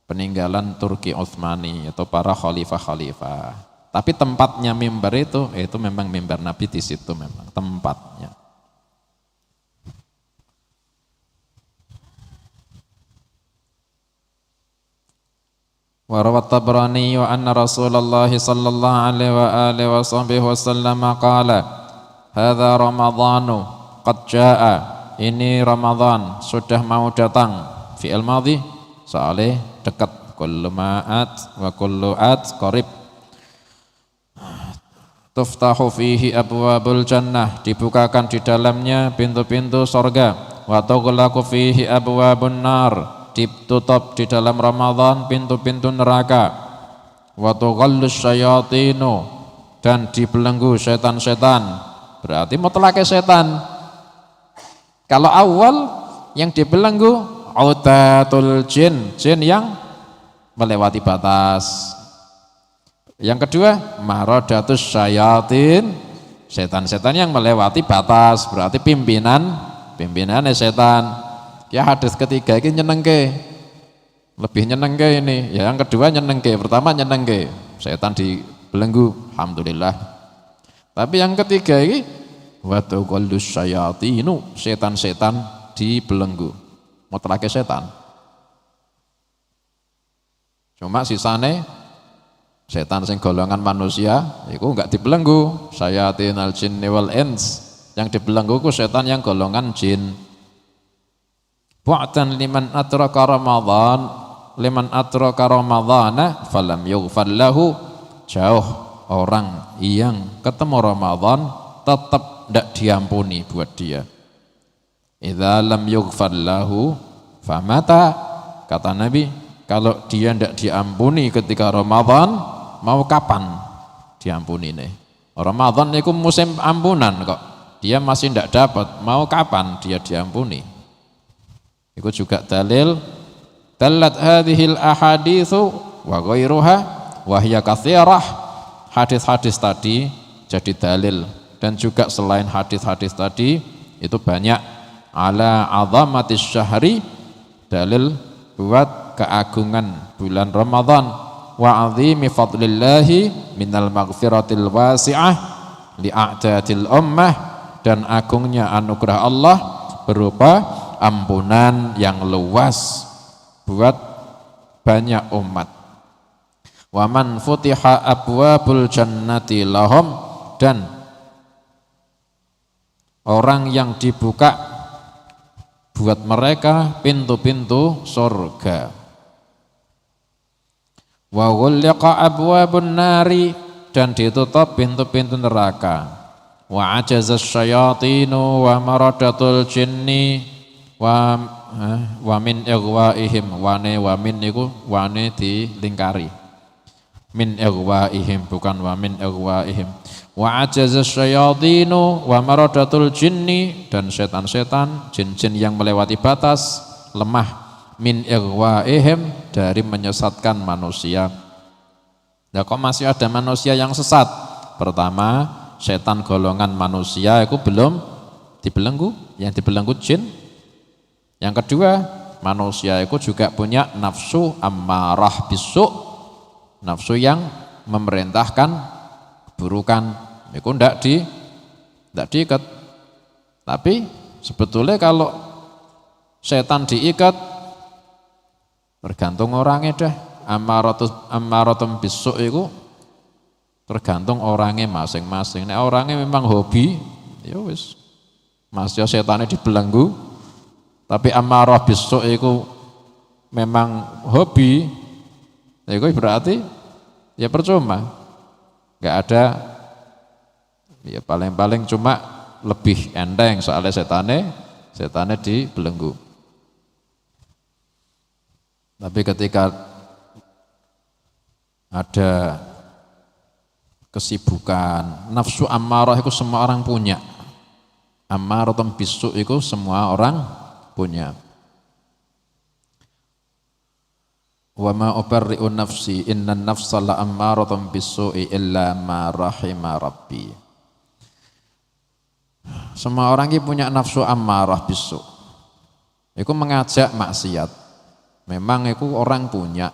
[SPEAKER 1] peninggalan Turki Utsmani atau para khalifah-khalifah. Tapi tempatnya mimbar itu memang mimbar Nabi, di situ memang tempatnya. Wa rawat Tabrani wa anna Rasulullah sallallahu alaihi wa alihi wa sahbihi wasallam qala, hadza Ramadhanu qad jaa, ini Ramadan sudah mau datang. Fi'il madhi soalnya dekat, kullu ma'at wa kullu at qarib. Tuftahu fihi abwabul jannah, dibukakan di dalamnya pintu-pintu sorga. Wa tughlaqu fihi abwabun nar, ditutup di dalam Ramadan pintu-pintu neraka. Wa tughallus syayatinu, dan dibelenggu setan-setan. Berarti mutlaknya setan. Kalau awal yang dibelenggu autatul jin, jin yang melewati batas. Yang kedua, maradatus syayatin, setan-setan yang melewati batas, berarti pimpinannya setan. Ya hadis ketiga ini nyenengke, lebih nyenengke ini. Ya, yang kedua nyenengke, pertama nyenengke, setan dibelenggu, alhamdulillah. Tapi yang ketiga ini wa tuqallus syayatinu, setan-setan dibelenggu, mutlake setan. Cuma sisane setan sing golongan manusia itu enggak dibelenggu, syayatinal jinni wal ins, yang dibelenggu ku setan yang golongan jin. Bu'tan liman atraka ramadhana falam yughfar lahu, jauh orang yang ketemu Ramadan tetap tidak diampuni buat dia. Idza lam yughfar lahu famata, kata Nabi, kalau dia tidak diampuni ketika Ramadan, mau kapan diampuni nih? Ramadan itu musim ampunan kok, dia masih tidak dapat, mau kapan dia diampuni? Itu juga dalil. Dalat hadhil ahaditsu wa ghairuha wa hiya katsirah. Hadis-hadis tadi jadi dalil, dan juga selain hadis-hadis tadi itu banyak. Ala azamatis syahri, dalil buat keagungan bulan Ramadan. Wa azimi fadlillahi minal maghfiratil wasi'ah li'a'dadil ummah, dan agungnya anugerah Allah berupa ampunan yang luas buat banyak umat. Wa man futiha abwabul jannati lahum, dan orang yang dibuka buat mereka pintu-pintu surga. Wa ghulqa abwabun nari, dan ditutup pintu-pintu neraka. wa ajazas syayatinu wa maradatul jinni wa min ighwaihim wa min iku wane dilingkari min ighwaihim bukan wa min ighwaihim wa ajazas syayatinu wa maradatul jinni dan setan-setan jin-jin yang melewati batas lemah min ighwaihim dari menyesatkan manusia. Nah kok masih ada manusia yang sesat? Pertama, setan golongan manusia itu belum dibelenggu, yang dibelenggu jin. Yang kedua, manusia itu juga punya nafsu ammarah bisu, nafsu yang memerintahkan keburukan. Itu ndak diikat. Tapi sebetulnya kalau setan diikat, tergantung orangnya dah. Ammaratun bisu itu tergantung orangnya masing-masing. Nek orangnya memang hobi, ya wis. Masih setannya dibelenggu. Tapi ammarah bisu itu memang hobi, itu berarti ya percuma. Enggak ada, ya paling-paling cuma lebih enteng soalnya setannya dibelenggu. Tapi ketika ada kesibukan, nafsu ammarah itu semua orang punya. Ammaratun bisu itu semua orang punya. Wa ma ubarri'u nafsi innan nafsa la ammaratun bisu'i illa ma rahima rabbi. Semua orang ini punya nafsu ammarah bisu. Itu mengajak maksiat. Memang itu orang punya.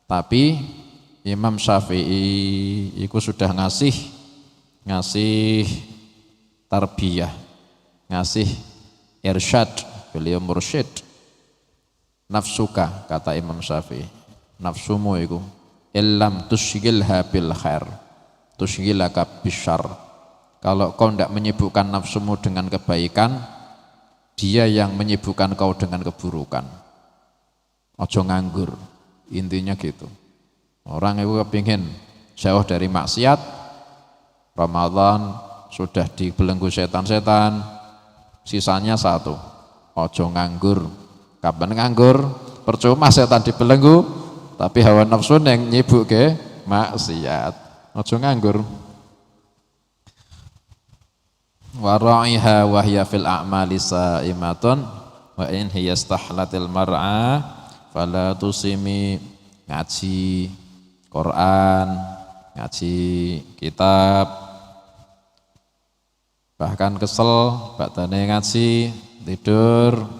[SPEAKER 1] Tapi Imam Syafi'i itu sudah ngasih tarbiyah, ngasih irsyad, beliau mursyid. Nafsuka, kata Imam Syafi'i, nafsumu itu illam tusyghilha bil khair tusyghilaka bisyarr. Kalau kau tidak menyibukkan nafsumu dengan kebaikan, dia yang menyibukkan kau dengan keburukan. Ojo nganggur, intinya gitu. Orang itu kepingin jauh dari maksiat, Ramadan sudah dibelenggu setan-setan, sisanya satu, ojo nganggur. Kapan nganggur? Percuma setan dibelenggu, tapi hawa nafsu yang nyibuk ke maksiat. Ojo nganggur. Wa ra'iha wa hiya fil a'mali sa'imatun wa in hiya istahlatil mar'a fala tusimi. Ngaji Quran, ngaji kitab, bahkan kesel badane ngaji, tidur.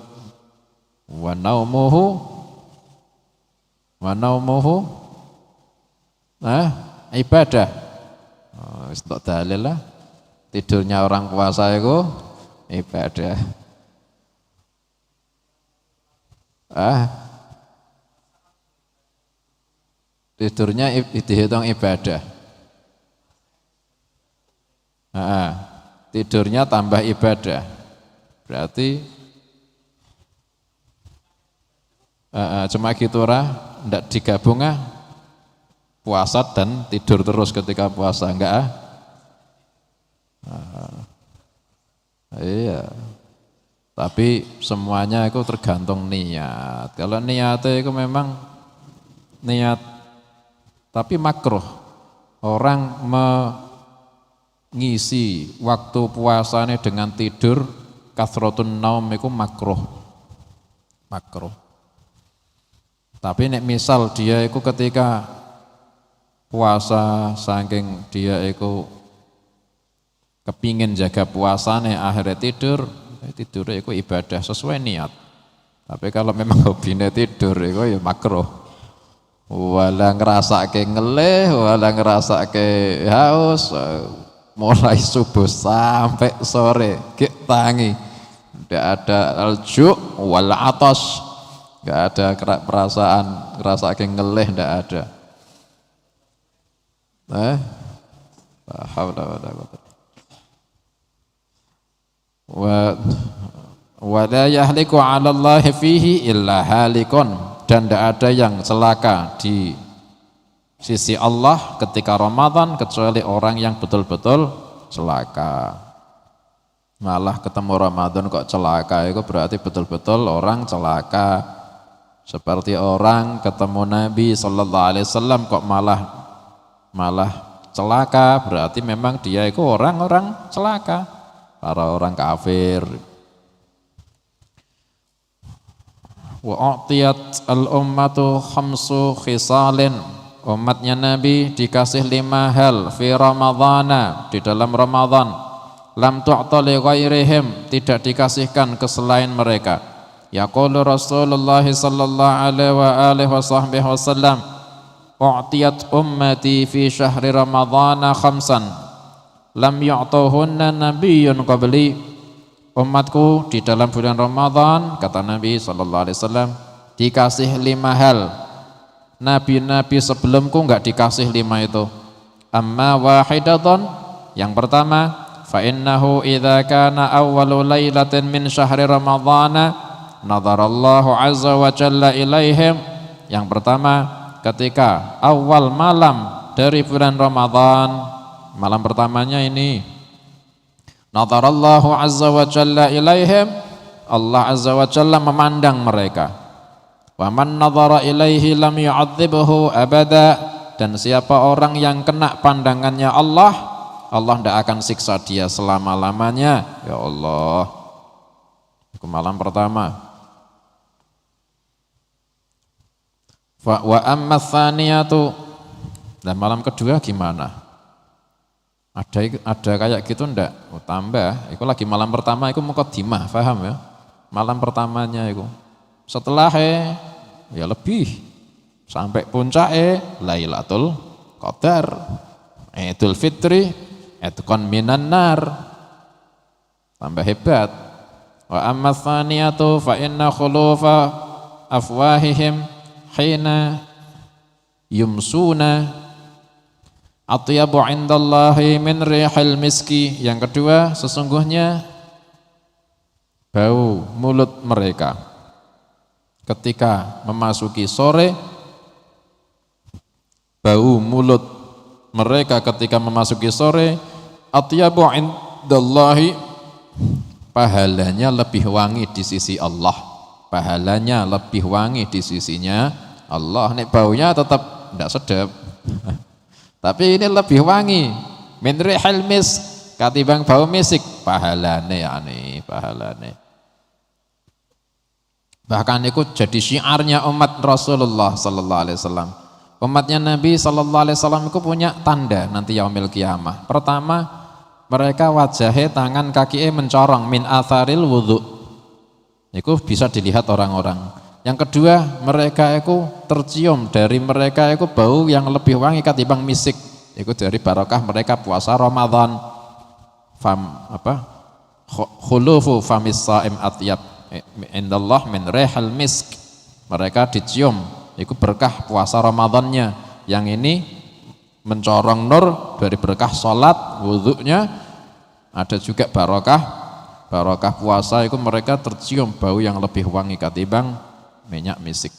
[SPEAKER 1] Wa naumuhu ibadah. Wis tok dalil lah. Tidurnya orang puasa itu ibadah. Tidurnya dihitung ibadah. Tidurnya tambah ibadah. Berarti cuma gitu enggak digabung puasa dan tidur terus ketika puasa, enggak iya. Tapi semuanya itu tergantung niat. Kalau niatnya itu memang niat tapi makruh. Orang mengisi waktu puasanya dengan tidur, kathratun naum itu makruh. Tapi nek misal dia itu ketika puasa saking dia itu kepingin jaga puasanya akhirnya tidur itu ibadah sesuai niat. Tapi kalau memang hobinya tidur itu ya makruh. Wala ngerasake ngelih, wala ngerasake haus, mulai subuh sampai sore gek tangi. Tidak ada alju wala atas, enggak ada perasaan ngerasake ngelih, tidak ada. La haula wala quwwata. Wa la yahliku 'ala Allahi fihi illa halikun. Dan tidak ada yang celaka di sisi Allah ketika Ramadan kecuali orang yang betul-betul celaka. Malah ketemu Ramadan kok celaka, itu berarti betul-betul orang celaka. Seperti orang ketemu Nabi sallallahu alaihi wasallam kok malah celaka, berarti memang dia itu orang-orang celaka, para orang kafir. Wa a'tiyat al-ummatu khamsu khisalin, umatnya Nabi dikasih 5 hal fi Ramadhana, di dalam Ramadan, lam tu'ta li ghairihim, tidak dikasihkan ke selain mereka. Yaqulu Rasulullah sallallahu alaihi wasallam, u'tiyat ummati fi syahri Ramadhana khamsan lam yu'tuhunna nabiyyun qabli, umatku di dalam bulan Ramadan, kata Nabi sallallahu alaihi wasallam, dikasih 5 hal. Nabi-nabi sebelumku enggak dikasih 5 itu. Amma wahidatan, yang pertama, fa innahu idza kana awwalu lailatin min syahri Ramadhana nadharallahu azza wa jalla ilaihim. Yang pertama, ketika awal malam dari bulan Ramadan, malam pertamanya ini, nadharallahu azza wa jalla ilaihim, Allah azza wa jalla memandang mereka. Wa man nadhara ilaihi lam yu'adzibhu abada, dan siapa orang yang kena pandangannya Allah, Allah tidak akan siksa dia selama-lamanya. Ya Allah, itu malam pertama. Wa amma tsaniyatu, dan malam kedua gimana? Ada kayak gitu ndak? Oh, tambah, itu lagi malam pertama itu muqaddimah, paham ya? Malam pertamanya itu. Setelah ya lebih sampai puncak Lailatul Qadar, Idul Fitri, Itqan minan nar. Tambah hebat. Wa amma tsaniyatu fa inna khulufa afwahihim hina yumsuna atyabu indallahi min rihil miski. Yang kedua, sesungguhnya bau mulut mereka ketika memasuki sore, bau mulut mereka ketika memasuki sore, atyabu indallahi, pahalanya lebih wangi di sisi Allah, pahalanya lebih wangi di sisinya Allah. Nek baunya tetap tidak sedap tapi ini lebih wangi, min rihil misk, katimbang bau misik, pahalane pahalane. Bahkan itu jadi syiarnya umat Rasulullah sallallahu alaihi wasallam. Umatnya Nabi sallallahu alaihi wasallam itu punya tanda nanti yaumil kiamah. Pertama, mereka wajahnya, tangan, kaki mencorong, min atharil wudhu. Itu bisa dilihat orang-orang. Yang kedua, mereka itu tercium dari mereka itu bau yang lebih wangi ketimbang misik. Itu dari barokah mereka puasa Ramadan. Khulufu famis saim atyab indallah min rihal misk. Mereka dicium, itu berkah puasa Ramadannya. Yang ini mencorong nur dari berkah sholat, wudhunya. Ada juga barokah puasa, itu mereka tercium bau yang lebih wangi ketimbang minyak misik.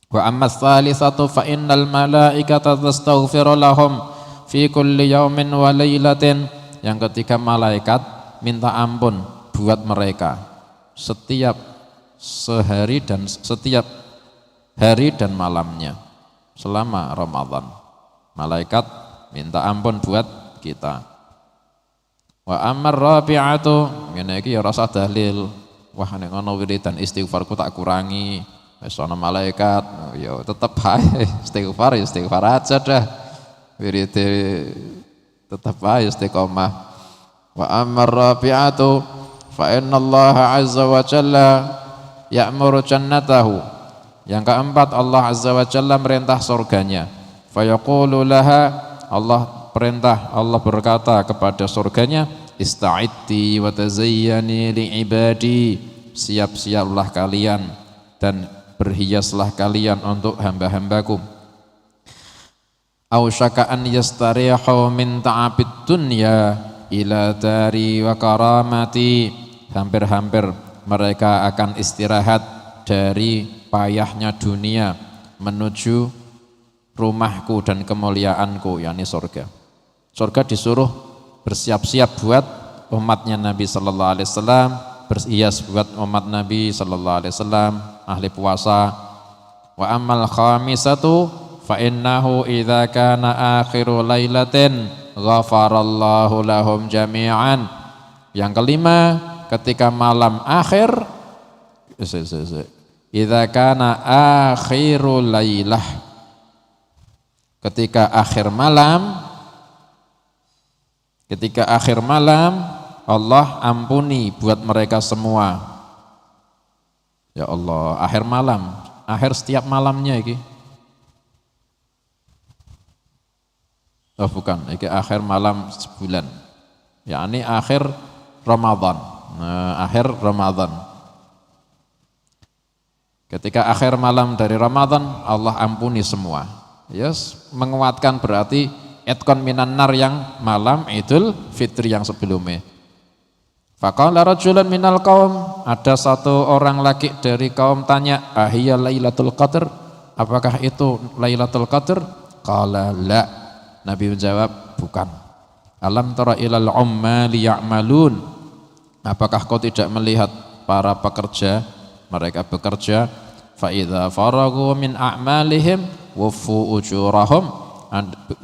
[SPEAKER 1] Wa amma tsalitsatu fa innal malaikata tastaghfiru lahum fi kulli yaumin wa lailatin. Yang ketiga, malaikat minta ampun buat mereka setiap hari dan malamnya selama Ramadan. Malaikat minta ampun buat kita. Wa ammar rabi'atu, ngene iki ya rasa dalil. Wah nek ngono wiridan istighfarku tak kurangi, wis ana malaikat, ya tetep ae istighfar aja dah. Wirid tetep ae istiqomah. Wa ammar rabi'atu fa inna Allah azza wa jalla ya'muru jannatahu. Yang keempat, Allah azza wa jalla merintah surganya. Fa yaqulu laha, Allah berkata kepada surganya, ista'iddi wa tazayyani li'ibadi, siap-siaplah kalian dan berhiaslah kalian untuk hamba-hambaku. Ausyaka an yastarihu min ta'abid dunya ila dari wa karamati, hampir-hampir mereka akan istirahat dari payahnya dunia menuju rumahku dan kemuliaanku, yakni surga. Surga disuruh bersiap-siap buat umatnya Nabi sallallahu alaihi wasallam, berhias buat umat Nabi sallallahu alaihi wasallam, ahli puasa. Wa ammal khamisatu fa innahu idza kana akhiru lailatin ghafarallahu lahum jami'an. Yang kelima, ketika malam akhir, idza kana akhiru lailah, ketika akhir malam Allah ampuni buat mereka semua. Ya Allah, akhir malam, akhir setiap malamnya iki. Oh bukan, iki akhir malam sebulan. Yakni akhir Ramadan. Nah, akhir Ramadan. Ketika akhir malam dari Ramadan, Allah ampuni semua. Yes, menguatkan berarti etkon minan nar yang malam Idul Fitri yang sebelumnya. Faqala rajulun minal qaum, ada satu orang laki dari kaum tanya, ahiyya Lailatul Qadar? Apakah itu Lailatul Qadar? Qala la. Nabi menjawab, bukan. Alam tara ilal ummali ya'malun? Apakah kau tidak melihat para pekerja, mereka bekerja, fa idza faragu min a'malihim waffu ujurahum,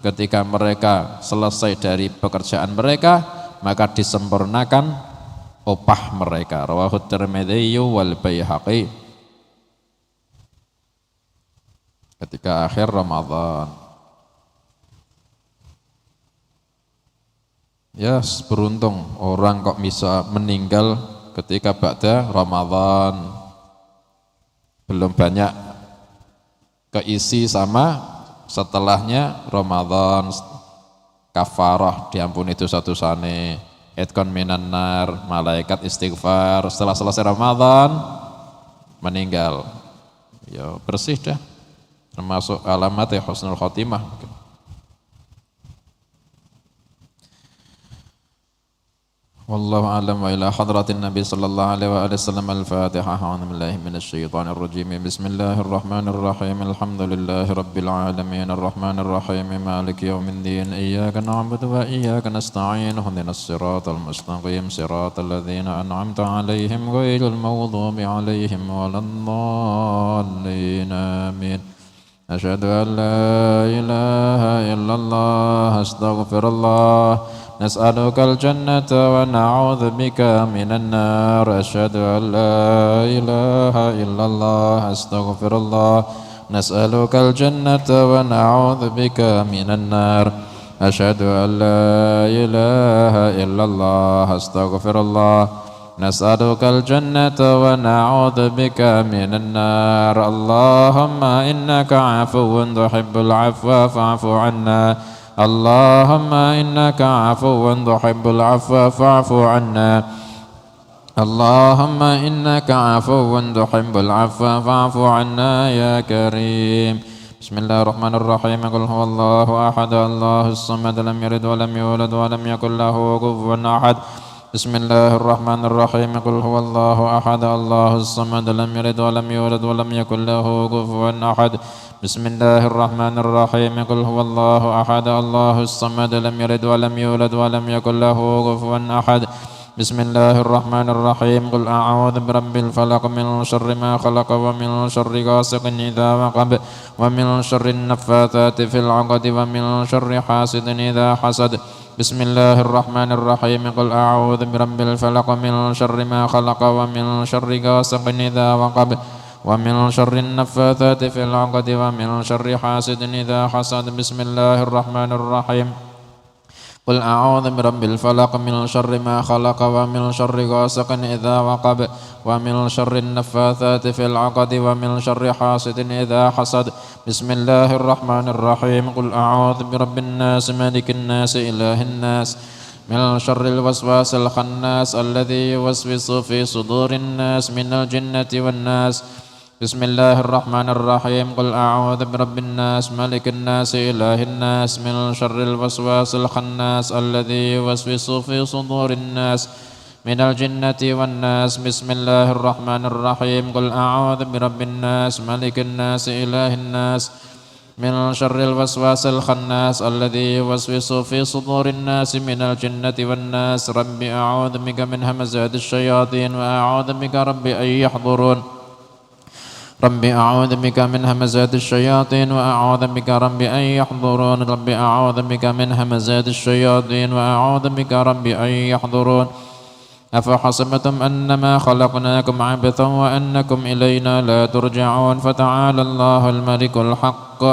[SPEAKER 1] ketika mereka selesai dari pekerjaan mereka maka disempurnakan upah mereka. Rawahu Tirmidzi wal Baihaqi. Ketika akhir Ramadan. Ya, beruntung orang kok bisa meninggal ketika ba'da Ramadan. Belum banyak keisi sama setelahnya Ramadan, kafarah diampuni itu satu sane, etkon minan nar, malaikat istighfar. Setelah selesai Ramadan meninggal, ya bersih dah, termasuk alamat husnul khotimah. Wallahu a'lam wa ila hadratin Nabi sallallahu alaihi wa sallam. Al-Fatihah. A'udzu billahi minasy syaithanir rajim. Bismillahirrahmanirrahim. Alhamdulillahi rabbil alamin. Arrahmanir rahim. Maliki yaumiddin. Iyyaka na'budu wa iyyaka nasta'in. Ihdinas siratal mustaqim. Siratal ladzina an'amta 'alaihim ghairil maghdubi 'alaihim waladdallin. Amin. Asyhadu an la ilaha illallah. Astaghfirullah. نسألك الجنة ونعوذ بك من النار. أشهد أن لا إله إلا الله. أستغفر الله. نسألك الجنة ونعوذ بك من النار. أشهد أن لا إله إلا الله. أستغفر الله. نسألك الجنة ونعوذ بك من النار. اللهم إنك عفو تحب العفو فاعف عنا. اللهم إنك عفو تحب العفو فاعف عنا. اللهم إنك عفو تحب العفو فاعف عنا يا كريم. بسم الله الرحمن الرحيم. قل هو الله أحد الله الصمد لم يلد ولم يولد ولم يكن له كفوا أحد. بسم الله الرحمن الرحيم. قل هو الله أحد الله الصمد لم يلد ولم يولد ولم يكن له كفوا أحد. بسم الله الرحمن الرحيم. قل هو الله أحد الله الصمد لم يلد ولم يولد ولم يكن له كفوا أحد. بسم الله الرحمن الرحيم. قل أعوذ برب الفلق من شر ما خلق ومن شر غاسق إذا وقب ومن شر النفاثات في العقد ومن شر حاسد إذا حسد. بسم الله الرحمن الرحيم. قل أعوذ برب الفلق من شر ما خلق ومن شر غاسق إذا وقب ومن شر النفاثات في العقد ومن شر حاسد إذا حسد. بسم الله الرحمن الرحيم. قل أعوذ برب الفلق من شر ما خلق ومن شر غاسق إذا وقب ومن شر النفاثات في العقد ومن شر حاسد إذا حسد. بسم الله الرحمن الرحيم. قل أعوذ برب الناس ملك الناس إله الناس من شر الوسواس الخناس الذي يوسوس في صدور الناس من الجنة والناس. بسم الله الرحمن الرحيم. قل أعوذ برب الناس ملك الناس إله الناس من شر الوسواس الخناس الذي يوسوس في صدور الناس من الجنة والناس. بسم الله الرحمن الرحيم. قل أعوذ برب الناس ملك الناس إله الناس من شر الوسواس الخناس الذي يوسوس في صدور الناس من الجنة والناس. رب أعوذ بك من همزات الشياطين وأعوذ بك رب أن يحضرون. رب أعوذ بك من همزات الشياطين وأعوذ بك رب أن يحضرون. رب أعوذ بك من همزات الشياطين وأعوذ بك رب أن يحضرون. أفحسبتم أنما خلقناكم عبثا وأنكم إلينا لا ترجعون. فتعالى الله الملك الحق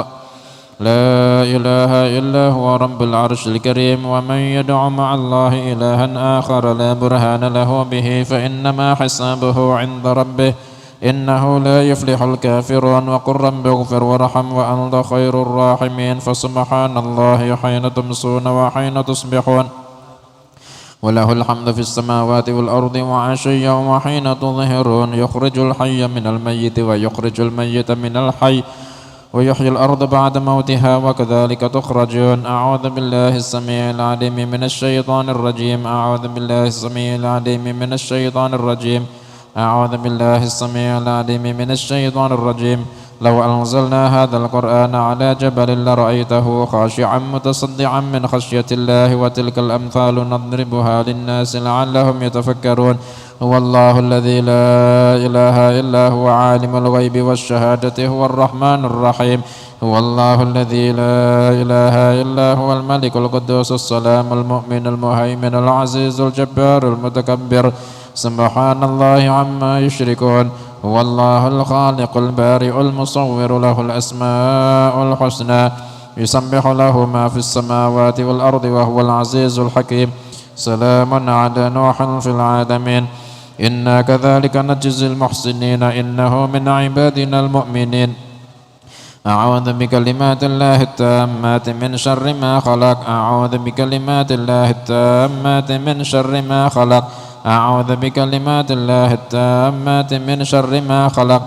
[SPEAKER 1] لا إله إلا هو رب العرش الكريم. ومن يدع مع الله إلها آخر لا برهان له به فإنما حسابه عند ربه إنه لا يفلح الكافرون. وقل رب اغفر وارحم وأنت خير الراحمين. فسبحان الله حين تمسون وحين تصبحون وله الحمد في السماوات والأرض وعشيا وحين تظهرون. يخرج الحي من الميت ويخرج الميت من الحي ويحيي الأرض بعد موتها وكذلك تخرجون. أعوذ بالله السميع العليم من الشيطان الرجيم. أعوذ بالله السميع العليم من الشيطان الرجيم. أعوذ بالله السميع العليم من الشيطان الرجيم. لو أنزلنا هذا القرآن على جبل لرأيته خاشعا متصدعا من خشية الله. وتلك الأمثال نضربها للناس لعلهم يتفكرون. هو الله الذي لا إله إلا هو عالم الغيب والشهادة هو الرحمن الرحيم. هو الله الذي لا إله إلا هو الملك القدوس السلام المؤمن المهيمن العزيز الجبار المتكبر. سبحان الله عما يشركون. هو الله الخالق البارئ المصور له الأسماء الحسنى يسبح له ما في السماوات والأرض وهو العزيز الحكيم. سلام على نوح في العالمين إنا كذلك نجزي المحسنين إنه من عبادنا المؤمنين. أعوذ بكلمات الله التامات من شر ما خلق. أعوذ بكلمات الله التامات من شر ما خلق. أعوذ بكلمات الله التامات من شر ما خلق.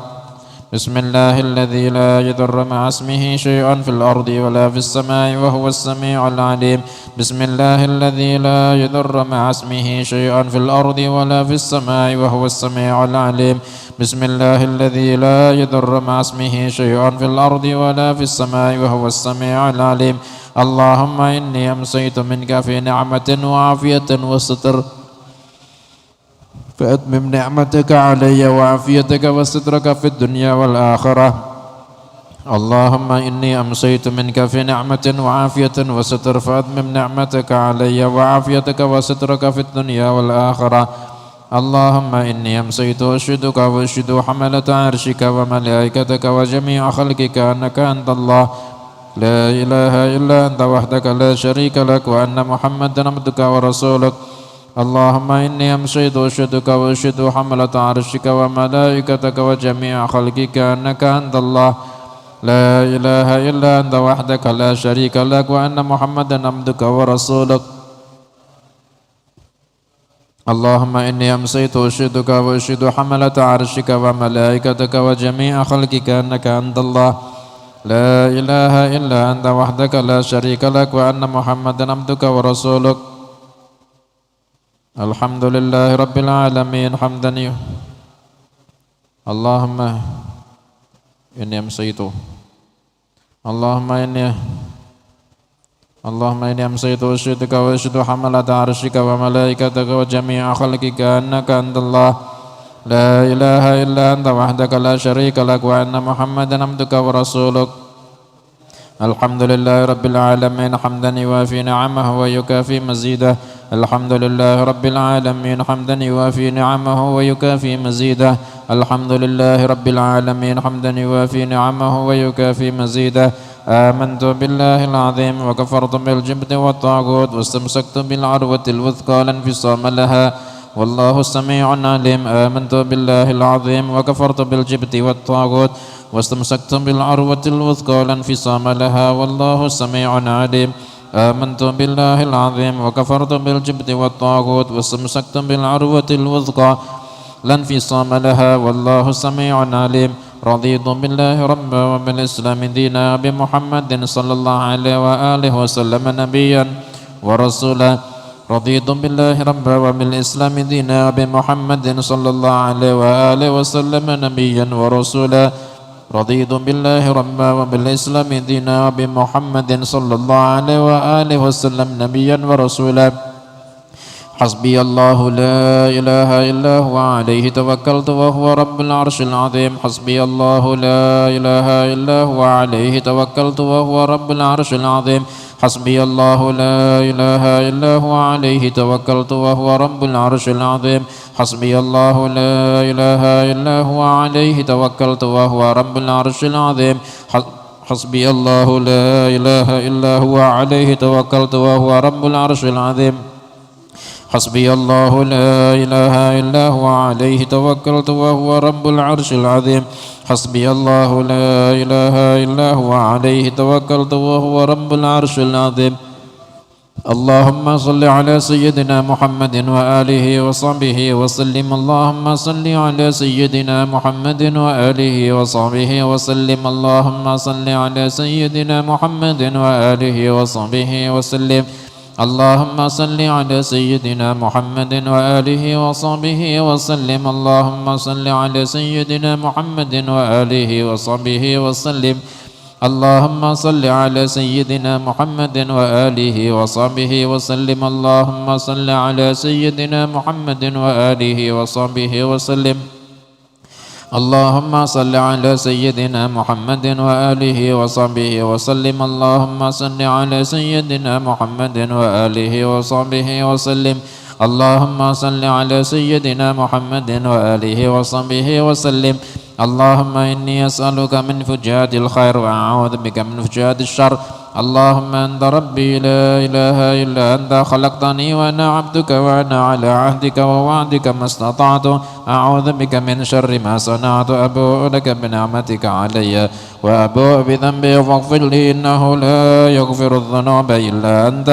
[SPEAKER 1] بسم الله الذي لا يضر مع اسمه شيء في الأرض ولا في السماء وهو السميع العليم. بسم الله الذي لا يضر مع اسمه شيء في الأرض ولا في السماء وهو السميع العليم. بسم الله الذي لا يضر مع اسمه شيء في الأرض ولا في السماء وهو السميع العليم. اللهم إني أمسيت منك في نعمة وعافية وستر فأتمم نعمتك علي وعافيتك وسترك في الدنيا والآخرة. اللهم إني أمسيت منك في نعمة وعافية وستر فأتمم نعمتك علي وعافيتك وسترك في الدنيا والآخرة. اللهم إني أمسيت أشهدك وأشهد حملة عرشك وملائكتك وجميع خلقك أنك أنت الله لا إله إلا أنت وحدك لا شريك لك وأن محمدا عبدك ورسولك. اللهم إني أمسيت أشهدك وأشهد حملة عرشك وملائكتك وجميع خلقك أنك أنت الله لا إله إلا أنت وحدك لا شريك لك وأن محمدا عبدك ورسولك. اللهم إني أمسيت أشهدك وأشهد حملة عرشك وملائكتك وجميع خلقك أنك أنت الله لا إله إلا أنت وحدك لا شريك لك وأن محمدا عبدك ورسولك. الحمد لله رب العالمين حمدا اللهم إني أمسيت اللهم إني أمسيت أشهدك وأشهد حملة عرشك وملائكتك وجميع خلقك أنك أنت الله لا إله إلا أنت وحدك لا شريك لك وأن محمدا عبدك ورسولك. الحمد لله رب العالمين حمدا يوافي نعمه ويكافي مزيده. الحمد لله رب العالمين حمدا يوافي نعمه ويكافي مزيده. الحمد لله رب العالمين حمدا يوافي نعمه ويكافي مزيده. آمنت بالله العظيم وكفرت بالجبت والطاغوت واستمسكت بالعروة الوثقى لا انفصام لها والله سميع عليم. آمنت بالله العظيم وكفرت بالجبت والطاغوت واستمسكت بالعروة الوثقى لا انفصام لها والله سميع عليم. آمنت بالله العظيم وكفرت بالجبت والطاغوت واستمسكت بالعروة الوثقى لا انفصام لها والله سميع عليم. رضيت بالله ربا وبالإسلام دينا بمحمد صلى الله عليه وآله وسلم نبيا ورسولا. رضيت بالله ربا وبالإسلام دينا بمحمد صلى الله عليه وآله وسلم نبيا ورسولا. رضيت بالله ربا وبالإسلام دينا وبمحمد صلى الله عليه وآله وسلم نبيا ورسولا حسبي الله لا إله إلا هو عليه توكلت وهو رب العرش العظيم حسبي الله لا إله إلا هو عليه توكلت وهو رب العرش العظيم حسبي الله لا إله إلا هو عليه توكلت وهو رب العرش العظيم حسبي الله لا إله إلا هو عليه توكلت وهو رب العرش العظيم حسبي الله لا إله إلا هو عليه توكلت وهو رب العرش العظيم حسبي الله لا إله إلا هو عليه توكلت وهو رب العرش العظيم حسبي الله لا إله إلا هو عليه توكلت وهو رب العرش العظيم اللهم صل على سيدنا محمد وآله وصحبه وسلم اللهم صل على سيدنا محمد وآله وصحبه وسلم اللهم صل على سيدنا محمد وآله وصحبه وسلم اللهم صل على سيدنا محمد وآله وصحبه وسلم اللهم صل على سيدنا محمد وآله وصحبه وسلم اللهم صل على سيدنا محمد وآله وصحبه وسلم اللهم صل على سيدنا محمد وآله وصحبه وسلم اللهم صل على سيدنا محمد وآله وصحبه وسلم اللهم صل على سيدنا محمد وآله وصحبه وسلم اللهم صل على سيدنا محمد وآله وصحبه وسلم اللهم إني أسألك من فجات الخير وأعوذ بك من فجات الشر اللهم أنت ربي لا إله إلا أنت خلقتني وأنا عبدك وأنا على عهدك ووعدك ما استطعت أعوذ بك من شر ما صنعت أبوء لك بنعمتك علي وأبوء بذنبي فاغفر لي إنه لا يغفر الذنوب إلا أنت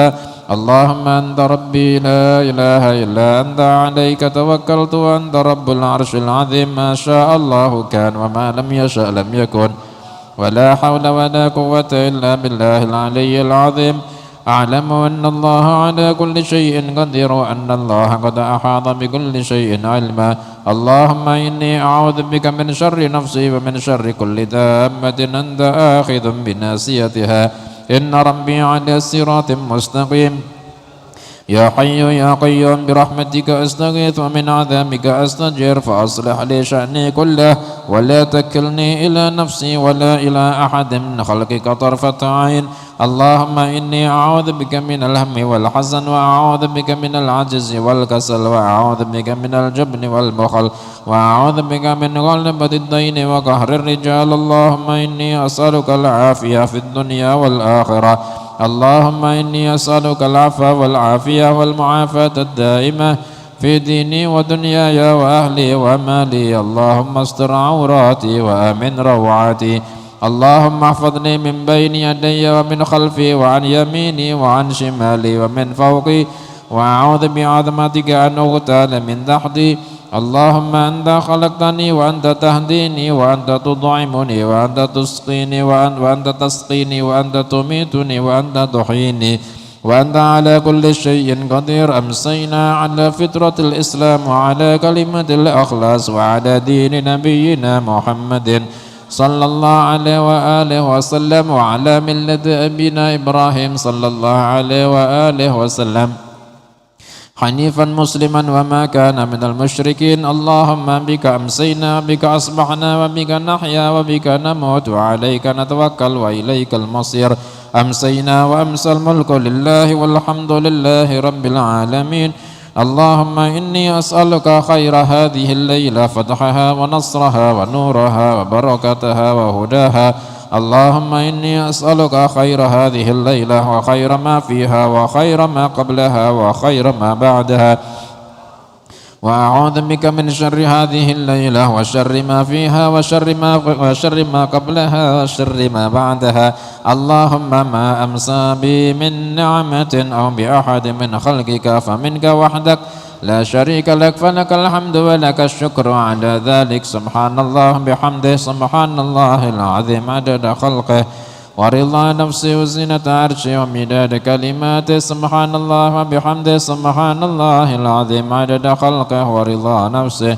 [SPEAKER 1] اللهم أنت ربي لا إله إلا أنت عليك توكلت وأنت رب العرش العظيم ما شاء الله كان وما لم يشأ لم يكن ولا حول ولا قوة إلا بالله العلي العظيم أعلم أن الله على كل شيء قدير وأن الله قد أحاط بكل شيء علما اللهم إني أعوذ بك من شر نفسي ومن شر كل دابة أنت آخذ بناصيتها إن ربي على صراط مستقيم يا حي يا قيوم برحمتك أستغيث ومن عذابك أستجير فأصلح لي شأني كله ولا تكلني إلى نفسي ولا إلى أحد من خلقك طرفة عين اللهم إني أعوذ بك من الهم والحزن وأعوذ بك من العجز والكسل وأعوذ بك من الجبن والبخل وأعوذ بك من غلبة الدين وقهر الرجال اللهم إني أسألك العافية في الدنيا والآخرة اللهم إني أسألك العفو والعافية والمعافاة الدائمة في ديني ودنياي وأهلي ومالي اللهم استر عوراتي وآمن روعاتي اللهم احفظني من بين يدي ومن خلفي وعن يميني وعن شمالي ومن فوقي وأعوذ بعظمتك أن أغتال من تحتي اللهم أنت خلقتني وأنت تهديني وأنت تطعمني وأنت تسقيني وأنت تسقيني وأنت تميتني وأنت تحييني وأنت على كل شيء قدير أمسينا على فطرة الإسلام وعلى كلمة الأخلاص وعلى دين نبينا محمد صلى الله عليه وآله وسلم وعلى ملة أبينا إبراهيم صلى الله عليه وآله وسلم حنيفا مسلما وما كان من المشركين اللهم بك أمسينا بك أصبحنا وبك نحيا وبك نموت وعليك نتوكل وإليك المصير أمسينا وأمسى الملك لله والحمد لله رب العالمين اللهم إني أسألك خير هذه الليلة فتحها ونصرها ونورها وبركتها وهداها اللهم إني أسألك خير هذه الليلة وخير ما فيها وخير ما قبلها وخير ما بعدها وأعوذ بك من شر هذه الليلة وشر ما فيها وشر ما قبلها وشر ما بعدها اللهم ما أمسى بي من نعمة أو بأحد من خلقك فمنك وحدك لا شريك لك فلك الحمد ولك الشكر على ذلك سبحان الله بحمده سبحان الله العظيم عدد خلقه ورضا نفسي وزنة عرشي ومداد كلماته سبحان الله وبحمده سبحان الله العظيم عدد خلقه ورضا نفسه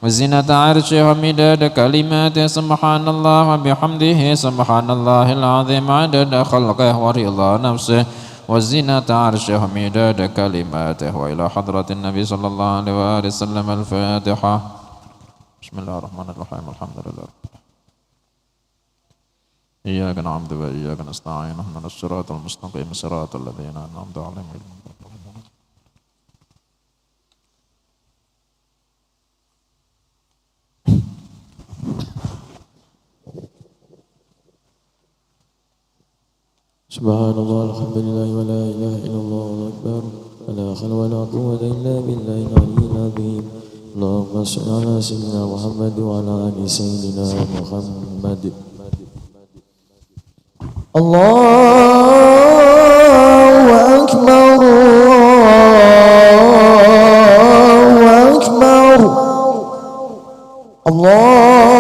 [SPEAKER 1] وزنة عرشه ومداد كلماته سبحان الله وبحمده سبحان الله العظيم عدد خلقه ورضا نفسه وزنة عرشه ومداد كلماته وإلى حضرة النبي صلى الله عليه وآله وسلم. الفاتحة. بسم الله الرحمن الرحيم. الحمد لله. إياك نعبد وإياك نستعين اهدنا الصراط المستقيم صراط الذين أنعمت عليهم.
[SPEAKER 2] سبحان الله الحمد لله ولا إله إلا الله والله أكبر ولا حول ولا قوة إلا بالله العلي العظيم. اللهم صل على سيدنا محمد وعلى آل سيدنا محمد. الله أكبر الله أكبر الله